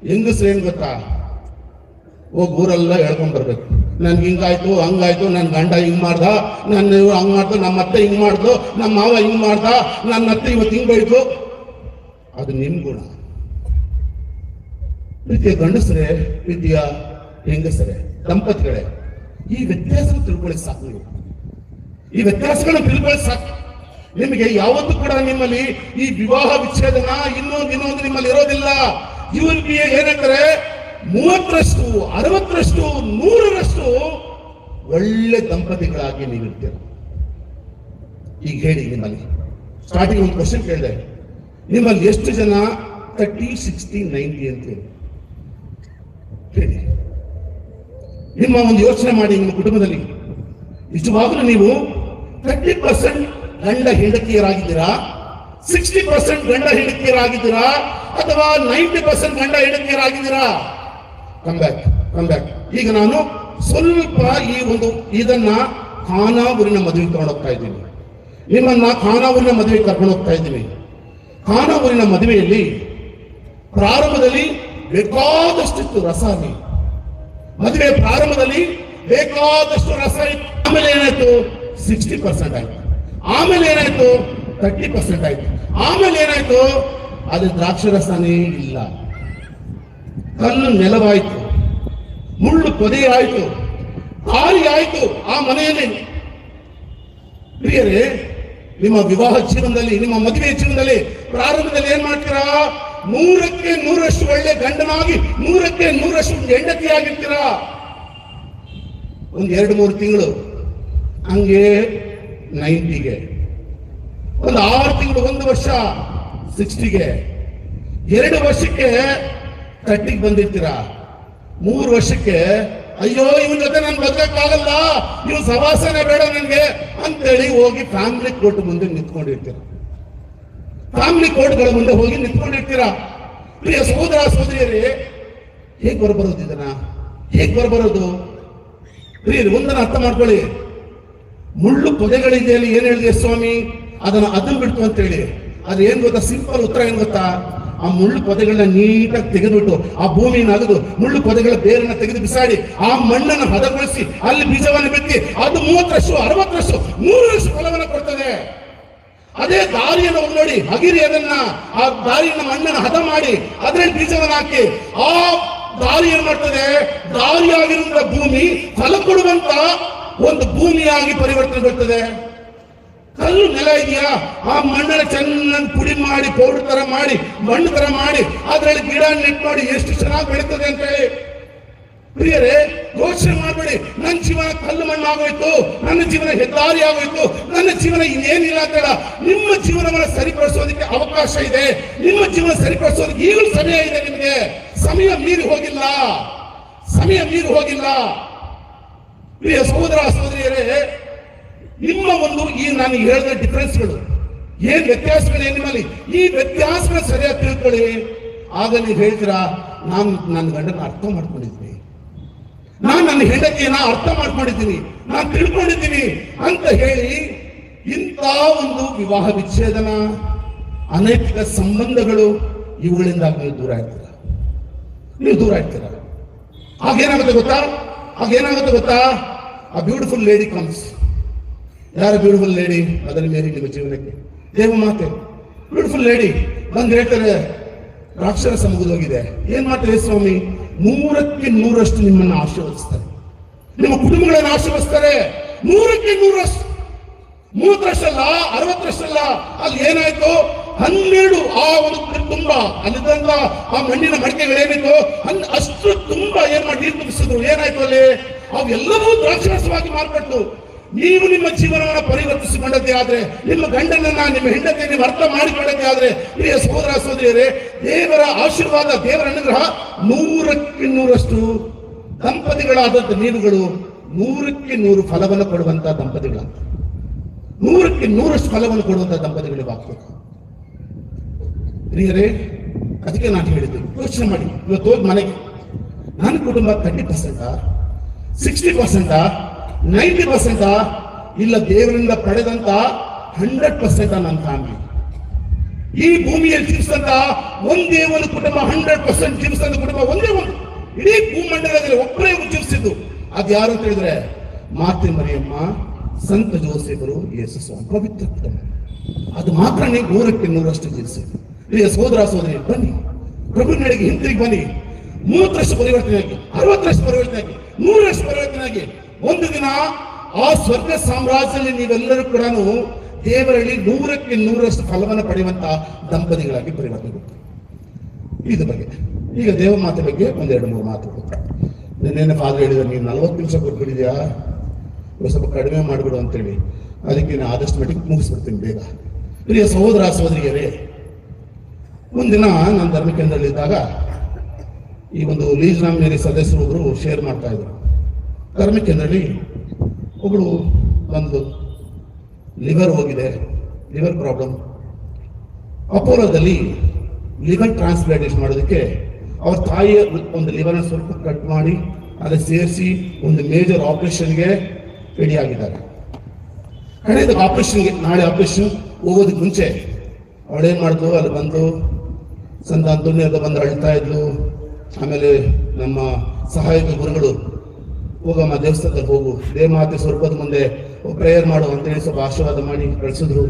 ಹೆಂಗಸರು ಏನ್ ಗೊತ್ತಾ? ಊರೆಲ್ಲ ಹೇಳ್ಕೊಂಡ್ ಬರ್ಬೇಕು, ನನ್ಗೆ ಹಿಂಗಾಯ್ತು ಹಂಗಾಯ್ತು, ನನ್ ಗಂಡ ಹಿಂಗ್ ಮಾಡ್ದ, ನನ್ನ ಹಂಗ್ ಮಾಡ್ದು, ನಮ್ಮ ಅತ್ತೆ ಹಿಂಗ್ ಮಾಡ್ದು, ನಮ್ಮ ಮಾವ ಹಿಂಗ್ ಮಾಡ್ದ, ನನ್ನ ಅತ್ತೆ ಇವತ್ತು ಹಿಂಗ್ ಬೈದು. ಅದು ನಿಮ್ ಗುಣ. ಪ್ರೀತಿಯ ಗಂಡಸರೇ, ಪ್ರೀತಿಯ ಹೆಂಗಸರೇ, ದಂಪತಿಗಳೇ, ಈ ವ್ಯತ್ಯಾಸ ತಿಳ್ಕೊಳ್ಳಿ ಸಾಕು. ನೀವು ಈ ವ್ಯತ್ಯಾಸಗಳನ್ನು ತಿಳ್ಕೊಳ್ಳಿ ಸಾಕು. ನಿಮಗೆ ಯಾವತ್ತೂ ಕೂಡ ನಿಮ್ಮಲ್ಲಿ ಈ ವಿವಾಹ ವಿಚ್ಛೇದನ ಇನ್ನೊಂದು ನಿಮ್ಮಲ್ಲಿ ಇರೋದಿಲ್ಲ. ಇವ್ರಿಗೆ ಏನಂತಾರೆ 30ರಷ್ಟು 60ರಷ್ಟು 100ರಷ್ಟು ಒಳ್ಳೆ ದಂಪತಿಗಳಾಗಿ ನೀವಿರ್ತೀರ. ಈಗ ಹೇಳಿ, ನಿಮ್ಮಲ್ಲಿ ಸ್ಟಾರ್ಟಿಂಗ್ ಒಂದು ಕ್ವಶನ್ ಕೇಳಿದೆ, ನಿಮ್ಮಲ್ಲಿ ಎಷ್ಟು ಜನ 30, 60, 90 ಅಂತ ಹೇಳಿ. ನಿಮ್ಮ ಒಂದು ಯೋಚನೆ ಮಾಡಿ, ನಿಮ್ಮ ಕುಟುಂಬದಲ್ಲಿ ನಿಜವಾಗ್ಲೂ ನೀವು 30% ಗಂಡ ಹೆಂಡತಿಯರಾಗಿದ್ದೀರಾ, 60% ಗಂಡ ಹೆಂಡತಿಯರಾಗಿದ್ದೀರಾ, ಅಥವಾ 90% ಗಂಡ ಹೆಂಡತಿಯರಾಗಿದ್ದೀರಾ? Come back. ಈಗ ನಾನು ಸ್ವಲ್ಪ ಇದನ್ನ ಖಾನಾವೂರಿನ ಮದುವೆ ತಗೊಂಡು ಹೋಗ್ತಾ ಇದ್ದೀನಿ. ನಿಮ್ಮನ್ನ ಖಾನಾವೂರಿನ ಮದುವೆ ಕರ್ಕೊಂಡು ಹೋಗ್ತಾ ಇದ್ದೀನಿ. ಖಾನಾವೂರಿನ ಮದುವೆಯಲ್ಲಿ ಪ್ರಾರಂಭದಲ್ಲಿ ಬೇಕಾದಷ್ಟು ರಸ ಅಲ್ಲಿ, ಮದುವೆ ಪ್ರಾರಂಭದಲ್ಲಿ ಬೇಕಾದಷ್ಟು ರಸ ಇತ್ತು. ಆಮೇಲೆ ಏನಾಯ್ತು? 60% ಆಯ್ತು. ಆಮೇಲೆ ಏನಾಯ್ತು? 30% ಆಯ್ತು. ಆಮೇಲೆ ಏನಾಯ್ತು? ಅದು ದ್ರಾಕ್ಷರಸನೇ ಇಲ್ಲ. ಕಲ್ಲು ನೆಲವಾಯ್ತು, ಮುಳ್ಳು ಪೊದೆ ಆಯ್ತು, ಗಾಳಿ ಆಯ್ತು ಆ ಮನೆಯಲ್ಲಿ. ಪ್ರಿಯರೇ, ನಿಮ್ಮ ವಿವಾಹ ಜೀವನದಲ್ಲಿ, ನಿಮ್ಮ ಮದುವೆ ಜೀವನದಲ್ಲಿ ಪ್ರಾರಂಭದಲ್ಲಿ ಏನ್ ಮಾಡ್ತೀರಾ? 100ಕ್ಕೆ 100ರಷ್ಟು ಒಳ್ಳೆ ಗಂಡನಾಗಿ, 100ಕ್ಕೆ 100ರಷ್ಟು ಹೆಂಡತಿಯಾಗಿರ್ತೀರಾ. ಒಂದು 2-3 ತಿಂಗಳು ಹಂಗೆ 90ಗೆ, ಒಂದು 6 ತಿಂಗಳು, 1 ವರ್ಷ 60ಗೆ, 2 ವರ್ಷಕ್ಕೆ 30ಗೆ ಬಂದಿರ್ತೀರಾ. 3 ವರ್ಷಕ್ಕೆ ಅಯ್ಯೋ ಇವನ್ ಜೊತೆ ನಾನು ಬದುಕಕ್ಕಾಗಲ್ಲ, ಇವ್ ಸವಾಸನೆ ಬೇಡ ನನ್ಗೆ ಅಂತೇಳಿ ಹೋಗಿ ಫ್ಯಾಮಿಲಿ ಕೋರ್ಟ್ ಮುಂದೆ ನಿಂತ್ಕೊಂಡಿರ್ತೀರ. ಫ್ಯಾಮಿಲಿ ಕೋರ್ಟ್ಗಳ ಮುಂದೆ ಹೋಗಿ ನಿಂತ್ಕೊಂಡಿರ್ತೀರಾ. ಪ್ರಿಯ ಸಹೋದರ ಸಹೋದರಿಯರೇ, ಹೇಗೆ ಹೊರಬರೋದು? ಇದನ್ನ ಹೇಗೆ ಹೊರಬರೋದು? ಪ್ರಿಯರು, ಒಂದನ್ನ ಅರ್ಥ ಮಾಡ್ಕೊಳ್ಳಿ. ಮುಳ್ಳು ಪೊದೆಗಳಿದೆಯಲ್ಲಿ ಏನ್ ಹೇಳಿದೆ ಸ್ವಾಮಿ? ಅದನ್ನ ಬಿಡ್ತು ಅಂತ ಹೇಳಿ. ಅದು ಏನ್ ಗೊತ್ತಾ? ಸಿಂಪಲ್ ಉತ್ತರ ಏನ್ ಗೊತ್ತಾ? ಆ ಮುಳ್ಳು ಪೊದೆಗಳನ್ನ ನೀಟಾಗಿ ತೆಗೆದುಬಿಟ್ಟು, ಆ ಭೂಮಿಯನ್ನು ಅಗದು ಮುಳ್ಳು ಪೊದೆಗಳ ಬೇರನ್ನ ತೆಗೆದು ಬಿಸಾಡಿ, ಆ ಮಣ್ಣನ್ನು ಹದಗೊಳಿಸಿ ಅಲ್ಲಿ ಬೀಜವನ್ನು ಬಿತ್ತಿ, ಅದು 30ರಷ್ಟು 60ರಷ್ಟು 100ರಷ್ಟು ಫಲವನ್ನು ಕೊಡ್ತದೆ. ಅದೇ ದಾರಿಯನ್ನು ನೋಡಿ, ಹಗಿರಿ ಅದನ್ನ, ಆ ದಾರಿಯನ್ನು ಮಣ್ಣನ್ನು ಹದ ಮಾಡಿ ಅದರಲ್ಲಿ ಬೀಜವನ್ನು ಹಾಕಿ, ಆ ದಾರಿ ಏನ್ ಮಾಡ್ತದೆ? ದಾರಿಯಾಗಿರುವ ಭೂಮಿ ಫಲ ಕೊಡುವಂತ ಒಂದು ಭೂಮಿಯಾಗಿ ಪರಿವರ್ತನೆಗೊಳ್ತದೆ. ಕಲ್ಲು ನೆಲ ಇದೆಯಾ? ಆ ಮಣ್ಣನ್ನು ಚೆನ್ನಾಗಿ ಪುಡಿ ಮಾಡಿ, ಪೌಡರ್ ತರ ಮಾಡಿ, ಮಣ್ಣು ತರ ಮಾಡಿ ಅದರಲ್ಲಿ ಗಿಡ ನೆಟ್ ಮಾಡಿ ಎಷ್ಟು ಚೆನ್ನಾಗಿ ಬೆಳೀತದೆ ಅಂತ ಹೇಳಿ. ಪ್ರಿಯರೇ, ಯೋಚನೆ ಮಾಡಬೇಡಿ, ನನ್ನ ಜೀವನ ಕಲ್ಲು ಮಣ್ಣು ಆಗೋಯ್ತು, ನನ್ನ ಜೀವನ ಹೆದ್ದಾರಿ ಆಗೋಯ್ತು, ನನ್ನ ಜೀವನ ಇನ್ನೇನಿಲ್ಲ ಅಂತ ಹೇಳ. ನಿಮ್ಮ ಜೀವನವನ್ನು ಸರಿಪಡಿಸೋದಕ್ಕೆ ಅವಕಾಶ ಇದೆ. ನಿಮ್ಮ ಜೀವನ ಸರಿಪಡಿಸೋದಕ್ಕೆ ಈಗಲೂ ಸಮಯ ಇದೆ. ನಿಮಗೆ ಸಮಯ ಮೀರಿ ಹೋಗಿಲ್ಲ, ಸಮಯ ಮೀರಿ ಹೋಗಿಲ್ಲ. ಪ್ರಿಯ ಸಹೋದರ ಸಹೋದರಿಯರೇ, ನಿಮ್ಮ ಈ ನಾನು ಹೇಳಿದ ಡಿಫರೆನ್ಸ್ಗಳು ಏನ್ ವ್ಯತ್ಯಾಸಗಳೇನು ನಿಮ್ಮಲ್ಲಿ, ಈ ವ್ಯತ್ಯಾಸಗಳ ಸರಿಯಾಗಿ ತಿಳ್ಕೊಳ್ಳಿ. ಆಗ ನೀವು ಹೇಳ್ತೀರಾ, ನಾನು ನನ್ನ ಗಂಡನ ಅರ್ಥ ಮಾಡ್ಕೊಂಡಿದ್ದೀನಿ, ನಾನು ನನ್ನ ಹೆಂಡತಿಯನ್ನ ಅರ್ಥ ಮಾಡ್ಕೊಂಡಿದ್ದೀನಿ, ನಾನು ತಿಳ್ಕೊಂಡಿದ್ದೀನಿ ಅಂತ ಹೇಳಿ ಇಂಥ ಒಂದು ವಿವಾಹ ವಿಚ್ಛೇದನ, ಅನೈತಿಕ ಸಂಬಂಧಗಳು ಇವುಗಳಿಂದ ನೀವು ದೂರ ಆಗ್ತೀರ. ನೀವು ದೂರ ಆಗ್ತೀರ. ಆಗೇನಾಗುತ್ತೆ ಗೊತ್ತಾ? ಆ ಬ್ಯೂಟಿಫುಲ್ ಲೇಡಿ ಕಮ್ಸ್. ಯಾರ ಬ್ಯೂಟಿಫುಲ್ ಲೇಡಿ? ಅದರ ಮೇರಿ ನಿಮ್ಮ ಜೀವನಕ್ಕೆ ದೇವ ಮಾತೆ. ಬ್ಯೂಟಿಫುಲ್ ಲೇಡಿ ಬಂದು ಹೇಳ್ತಾರೆ, ರಾಕ್ಷಸ ಮುಗಿದೋಗಿದೆ. ಏನ್ ಮಾಡ್ತಾರೆ ಸ್ವಾಮಿ? 100ಕ್ಕೆ 100ರಷ್ಟು ನಿಮ್ಮನ್ನು ಆಶೀರ್ವದಿಸ್ತಾರೆ, ನಿಮ್ಮ ಕುಟುಂಬಗಳನ್ನು ಆಶೀರ್ವದಿಸ್ತಾರೆ. 100ಕ್ಕೆ 100ರಷ್ಟು, 30ರಷ್ಟಲ್ಲ, 60ರಷ್ಟಲ್ಲ. ಅಲ್ಲಿ ಏನಾಯ್ತು? 12 ಆ ಒಂದು ತುಂಬ ಅಲ್ಲಿದ್ದಂತ ಆ ಮಣ್ಣಿನ ಮಡಿಕೆಗಳೇನಿತ್ತು ಅಷ್ಟು ತುಂಬಾ ಏನ್ ಮಾಡಿ ನೀರು ತುಂಬಿಸಿದ್ರು. ಏನಾಯ್ತು ಅಲ್ಲಿ? ಅವೆಲ್ಲವೂ ದ್ರಾಕ್ಷರಸವಾಗಿ ಮಾರ್ಪಟ್ಟು. ನೀವು ನಿಮ್ಮ ಜೀವನವನ್ನು ಪರಿವರ್ತಿಸಿಕೊಂಡದ್ದೇ ಆದ್ರೆ, ನಿಮ್ಮ ಗಂಡನನ್ನ, ನಿಮ್ಮ ಹೆಂಡತಿಯನ್ನು ನೀವು ಅರ್ಥ ಮಾಡಿಕೊಂಡದ್ದೇ ಆದ್ರೆ, ಪ್ರಿಯ ಸಹೋದರ ಸಹೋದರಿಯರೇ, ದೇವರ ಆಶೀರ್ವಾದ, ದೇವರ ಅನುಗ್ರಹ 100ಕ್ಕೆ 100ರಷ್ಟು ದಂಪತಿಗಳಾದಂತ ನೀವುಗಳು 100ಕ್ಕೆ 100 ಫಲವನ್ನು ಕೊಡುವಂತ ದಂಪತಿಗಳಂತ, 100ಕ್ಕೆ 100ರಷ್ಟು ಫಲವನ್ನು ಕೊಡುವಂತ ದಂಪತಿಗಳಿಗೆ ಆಗ್ಬೇಕು. ಪ್ರಿಯರೇ, ಅದಕ್ಕೆ ನಾನು ಹೇಳಿದ್ದೆ, ಯೋಚನೆ ಮಾಡಿ. ಇವತ್ತು ಹೋಗಿ ಮನೆಗೆ, ನನ್ನ ಕುಟುಂಬ 30%, 60%, 90%, ಇಲ್ಲ ದೇವರಿಂದ ಪಡೆದಂತ 100% ನನ್ನ ಫ್ಯಾಮಿಲಿ. ಈ ಭೂಮಿಯಲ್ಲಿ ಜೀವಿಸಿದಂತ ಒಂದೇ ಒಂದು ಕುಟುಂಬ, 100% ಜೀವಿಸಿದಂತ ಕುಟುಂಬ ಒಂದೇ ಒಂದು, ಇಡೀ ಭೂಮಂಡಲದಲ್ಲಿ ಒಬ್ಬರೇ ಜೀವಿಸಿದ್ದು. ಅದು ಯಾರು ಅಂತ ಹೇಳಿದ್ರೆ, ಮಾತೆ ಮರಿಯಮ್ಮ, ಸಂತ ಜೋಸೆಫರು, ಯೇಸು ಸ್ವಾಮಿ, ಪವಿತ್ರ ಕುಟುಂಬ. ಅದು ಮಾತ್ರ 100ಕ್ಕೆ 100ರಷ್ಟು ಜೀವಿಸಿದ್ದು. ಪ್ರಿಯ ಸಹೋದರ ಸಹೋದರಿ, ಬನ್ನಿ ಪ್ರಭು ನಡೆಗೆ ಹಿಂತಿರುಗಿ ಬನ್ನಿ. 30 ಪರಿವರ್ತನೆ ಆಗಿ, 60 ಪರಿವರ್ತನೆ ಆಗಿ, 100 ಪರಿವರ್ತನೆ ಆಗಿ, ಒಂದು ದಿನ ಆ ಸ್ವರ್ಗ ಸಾಮ್ರಾಜ್ಯದಲ್ಲಿ ನೀವೆಲ್ಲರೂ ಕೂಡ ದೇವರಲ್ಲಿ 100% ಫಲವನ್ನು ಪಡೆಯುವಂತ ದಂಪತಿಗಳಾಗಿ ಪರಿವರ್ತನೆ. ಇದ್ರ ಬಗ್ಗೆ ಈಗ ದೇವ ಮಾತೆ ಬಗ್ಗೆ 1-2-3 ಮಾತು ಕೊಡ್ತಾರೆ. ನಿನ್ನೆ ಫಾದರ್ ಹೇಳಿದ್ರೆ ನೀನು 40 ನಿಮಿಷ ಕೊಟ್ಬಿಟ್ಟಿದ್ಯಾ, ಸ್ವಲ್ಪ ಕಡಿಮೆ ಮಾಡಿಬಿಡು ಅಂತೇಳಿ, ಅದಕ್ಕೆ ನಾನು ಆದಷ್ಟು ಮಟ್ಟಿಗೆ ಮುಗಿಸ್ಬಿಡ್ತೀನಿ ಬೇಗ. ಪ್ರಿಯ ಸಹೋದರ ಸಹೋದರಿಯರೇ, ಒಂದಿನ ನಾನು ಧರ್ಮ ಕೇಂದ್ರದಲ್ಲಿದ್ದಾಗ ಈ ಒಂದು ಲೀಜ್ನಾಮ್ ಮೇರಿ ಸದಸ್ಯರು ಒಬ್ರು ಶೇರ್ ಮಾಡ್ತಾ ಇದ್ರು. ಧರ್ಮ ಕೇಂದ್ರದಲ್ಲಿ ಒಬ್ಬಳು ಒಂದು ಲಿವರ್ ಹೋಗಿದೆ, ಲಿವರ್ ಪ್ರಾಬ್ಲಮ್. ಅಪೋಲೋದಲ್ಲಿ ಲಿವರ್ ಟ್ರಾನ್ಸ್ಪ್ಲಾಂಟೇಷನ್ ಮಾಡೋದಕ್ಕೆ ಅವ್ರ ತಾಯಿಯ ಒಂದು ಲಿವರ್ನ ಸ್ವಲ್ಪ ಕಟ್ ಮಾಡಿ அதை ಸೇರಿಸಿ ಒಂದು ಮೇಜರ್ ಆಪರೇಷನ್ಗೆ ರೆಡಿ ಆಗಿದ್ದಾರೆ. ಕಳೆದ ಆಪರೇಷನ್ಗೆ, ನಾಳೆ ಆಪರೇಷನ್ ಹೋಗೋದಕ್ಕೆ ಮುಂಚೆ ಅವಳೇನ್ ಮಾಡಿದ್ಲು, ಅಲ್ಲಿ ಬಂದು ಸಂತಾನ ದುನಿಯದ ಬಂದು ಅಳ್ತಾ ಇದ್ಲು. ಆಮೇಲೆ ನಮ್ಮ ಸಹಾಯಕ ಗುರುಗಳು, ಹೋಗಮ್ಮ ದೇವಸ್ಥಾನದಲ್ಲಿ ಹೋಗು, ದೇವಮಾತೆ ಸ್ವರೂಪದ ಮುಂದೆ ಪ್ರೇಯರ್ ಮಾಡು ಅಂತೇಳಿ ಸ್ವಲ್ಪ ಆಶೀರ್ವಾದ ಮಾಡಿ ಕಳಿಸಿದ್ರು.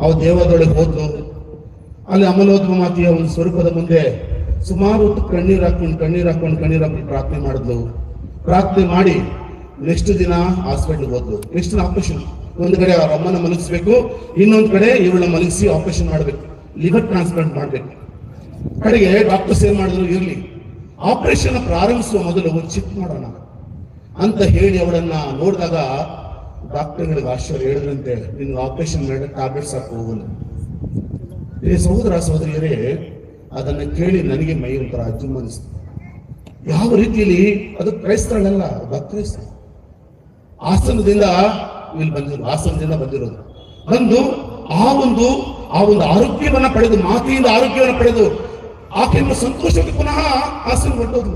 ಅವು ದೇವದೊಳಗೆ ಹೋದ್ಲು. ಅಲ್ಲಿ ಅಮಲೋದ್ಭವ ಮಾತೆಯ ಒಂದು ಸ್ವರೂಪದ ಮುಂದೆ ಸುಮಾರು ಹೊತ್ತು ಕಣ್ಣೀರು ಹಾಕೊಂಡು ಪ್ರಾರ್ಥನೆ ಮಾಡಿದ್ಲು. ಪ್ರಾರ್ಥನೆ ಮಾಡಿ ನೆಕ್ಸ್ಟ್ ದಿನ ಹಾಸ್ಪಿಟ್ಲ್ಗೆ ಹೋದ್ಲು. ನೆಕ್ಸ್ಟ್ ಆಪರೇಷನ್, ಒಂದು ಕಡೆ ಅವ್ರ ಅಮ್ಮನ ಮಲಗಿಸ್ಬೇಕು, ಇನ್ನೊಂದು ಕಡೆ ಇವಳನ್ನ ಮಲಗಿಸಿ ಆಪರೇಷನ್ ಮಾಡ್ಬೇಕು, ಲಿವರ್ ಟ್ರಾನ್ಸ್ಪ್ಲಾಂಟ್ ಮಾಡ್ಬೇಕು. ಕಡೆಗೆ ಡಾಕ್ಟರ್ಸ್ ಏನ್ ಮಾಡಿದ್ರು, ಇರ್ಲಿ ಆಪರೇಷನ್ ಪ್ರಾರಂಭಿಸುವ ಮೊದಲು ಒಂದು ಚೆಕ್ ಮಾಡೋಣ ಅಂತ ಹೇಳಿ ಅವಳನ್ನ ನೋಡಿದಾಗ ಡಾಕ್ಟರ್ಗಳಿಗೆ ಆಶ್ಚರ್ಯ. ಹೇಳಿದ್ರಂತೆ, ನಿನ್ಗೆ ಆಪರೇಷನ್ ಮಾಡಿ ಟ್ಯಾಬ್ಲೆಟ್ಸ್ ಹಾಕಿ ಹೋಗಲ್ಲ. ಸಹೋದರ ಸಹೋದರಿಯರೇ, ಅದನ್ನ ಕೇಳಿ ನನಗೆ ಮೈ ಒಂಥರ ಅಜ್ಜುಮ್ ಅನಿಸ್ತು. ಯಾವ ರೀತಿಯಲ್ಲಿ ಅದು ಕ್ರೈಸ್ತರಲ್ಲ, ಕ್ರೈಸ್ತ ಆಸನದಿಂದ ಇಲ್ಲಿ ಬಂದಿರೋದು, ಆಸನದಿಂದ ಬಂದಿರೋದು. ಬಂದು ಆ ಒಂದು ಆರೋಗ್ಯವನ್ನ ಪಡೆದು, ಮಾತೆಯಿಂದ ಆರೋಗ್ಯವನ್ನ ಪಡೆದು ಆಕೆಯನ್ನು ಸಂತೋಷಕ್ಕೆ ಪುನಃ ಆಸನ ಹೊರಟೋದು.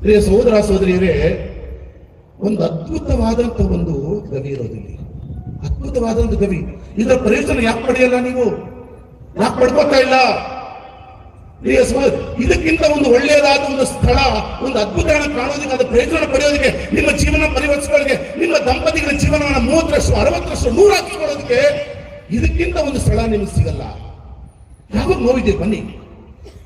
ಪ್ರಿಯ ಸಹೋದರ ಸಹೋದರಿಯರೇ, ಒಂದು ಅದ್ಭುತವಾದಂತ ಒಂದು ಗವಿ ಇರೋದಿಲ್ಲ, ಅದ್ಭುತವಾದಂತ ಗವಿ. ಇದರ ಪ್ರಯೋಜನ ಯಾಕೆ ಪಡೆಯಲ್ಲ ನೀವು? ಯಾಕೆ ಪಡ್ಕೋತಾ ಇಲ್ಲ? ಇದಕ್ಕಿಂತ ಒಂದು ಒಳ್ಳೆಯದಾದ ಒಂದು ಸ್ಥಳ, ಒಂದು ಅದ್ಭುತವನ್ನು ಕಾಣೋದಕ್ಕೆ, ಅದರ ಪ್ರಯೋಜನ ಪಡೆಯೋದಕ್ಕೆ, ನಿಮ್ಮ ಜೀವನ ಪರಿವರ್ತಿಸ್ಕೊಳ್ಳೋದಕ್ಕೆ, ನಿಮ್ಮ ದಂಪತಿಗಳ ಜೀವನವನ್ನು 30%, 60%, 100 ಹಾಕಿಕೊಳ್ಳೋದಕ್ಕೆ ಇದಕ್ಕಿಂತ ಒಂದು ಸ್ಥಳ ನಿಮಗೆ ಸಿಗಲ್ಲ. ಯಾವಾಗ ನೋವಿದೆ ಬನ್ನಿ,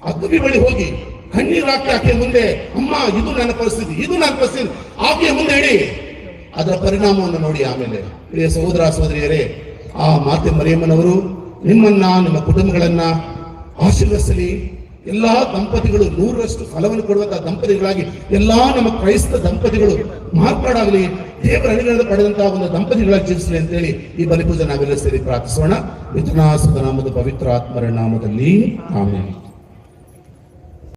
ಆ ಗವಿ ಬಳಿ ಹೋಗಿ ಕಣ್ಣೀರು ಹಾಕಿ ಆಕೆಯ ಮುಂದೆ, ಅಮ್ಮ ಇದು ನನ್ನ ಪರಿಸ್ಥಿತಿ, ಇದು ನನ್ನ ಪರಿಸ್ಥಿತಿ, ಆಕೆಯ ಮುಂದೆ ಇಡಿ. ಅದರ ಪರಿಣಾಮವನ್ನು ನೋಡಿ. ಆಮೇಲೆ ಪ್ರಿಯ ಸಹೋದರ ಸಹೋದರಿಯರೇ, ಆ ಮಾತೆ ಮರಿಯಮ್ಮನವರು ನಿಮ್ಮನ್ನ, ನಿಮ್ಮ ಕುಟುಂಬಗಳನ್ನ ಆಶೀರ್ವದಿಸಲಿ. ಎಲ್ಲಾ ದಂಪತಿಗಳು 100% ಫಲವನ್ನು ಕೊಡುವಂತಹ ದಂಪತಿಗಳಾಗಿ ಎಲ್ಲಾ ನಮ್ಮ ಕ್ರೈಸ್ತ ದಂಪತಿಗಳು ಮಾರ್ಪಾಡಾಗಲಿ, ದೇವರ ಅನುಗ್ರಹ ಪಡೆದಂತಹ ಒಂದು ದಂಪತಿಗಳಾಗಿ ಜೀವಿಸಲಿ ಅಂತೇಳಿ ಈ ಬಲಿಪೂಜೆ ನಾವೆಲ್ಲ ಸೇರಿ ಪ್ರಾರ್ಥಿಸೋಣ. ಪಿತೃ ಸುತ ನಾಮದ ಪವಿತ್ರ ಆತ್ಮರ ನಾಮದಲ್ಲಿ ಆಮೆನ್.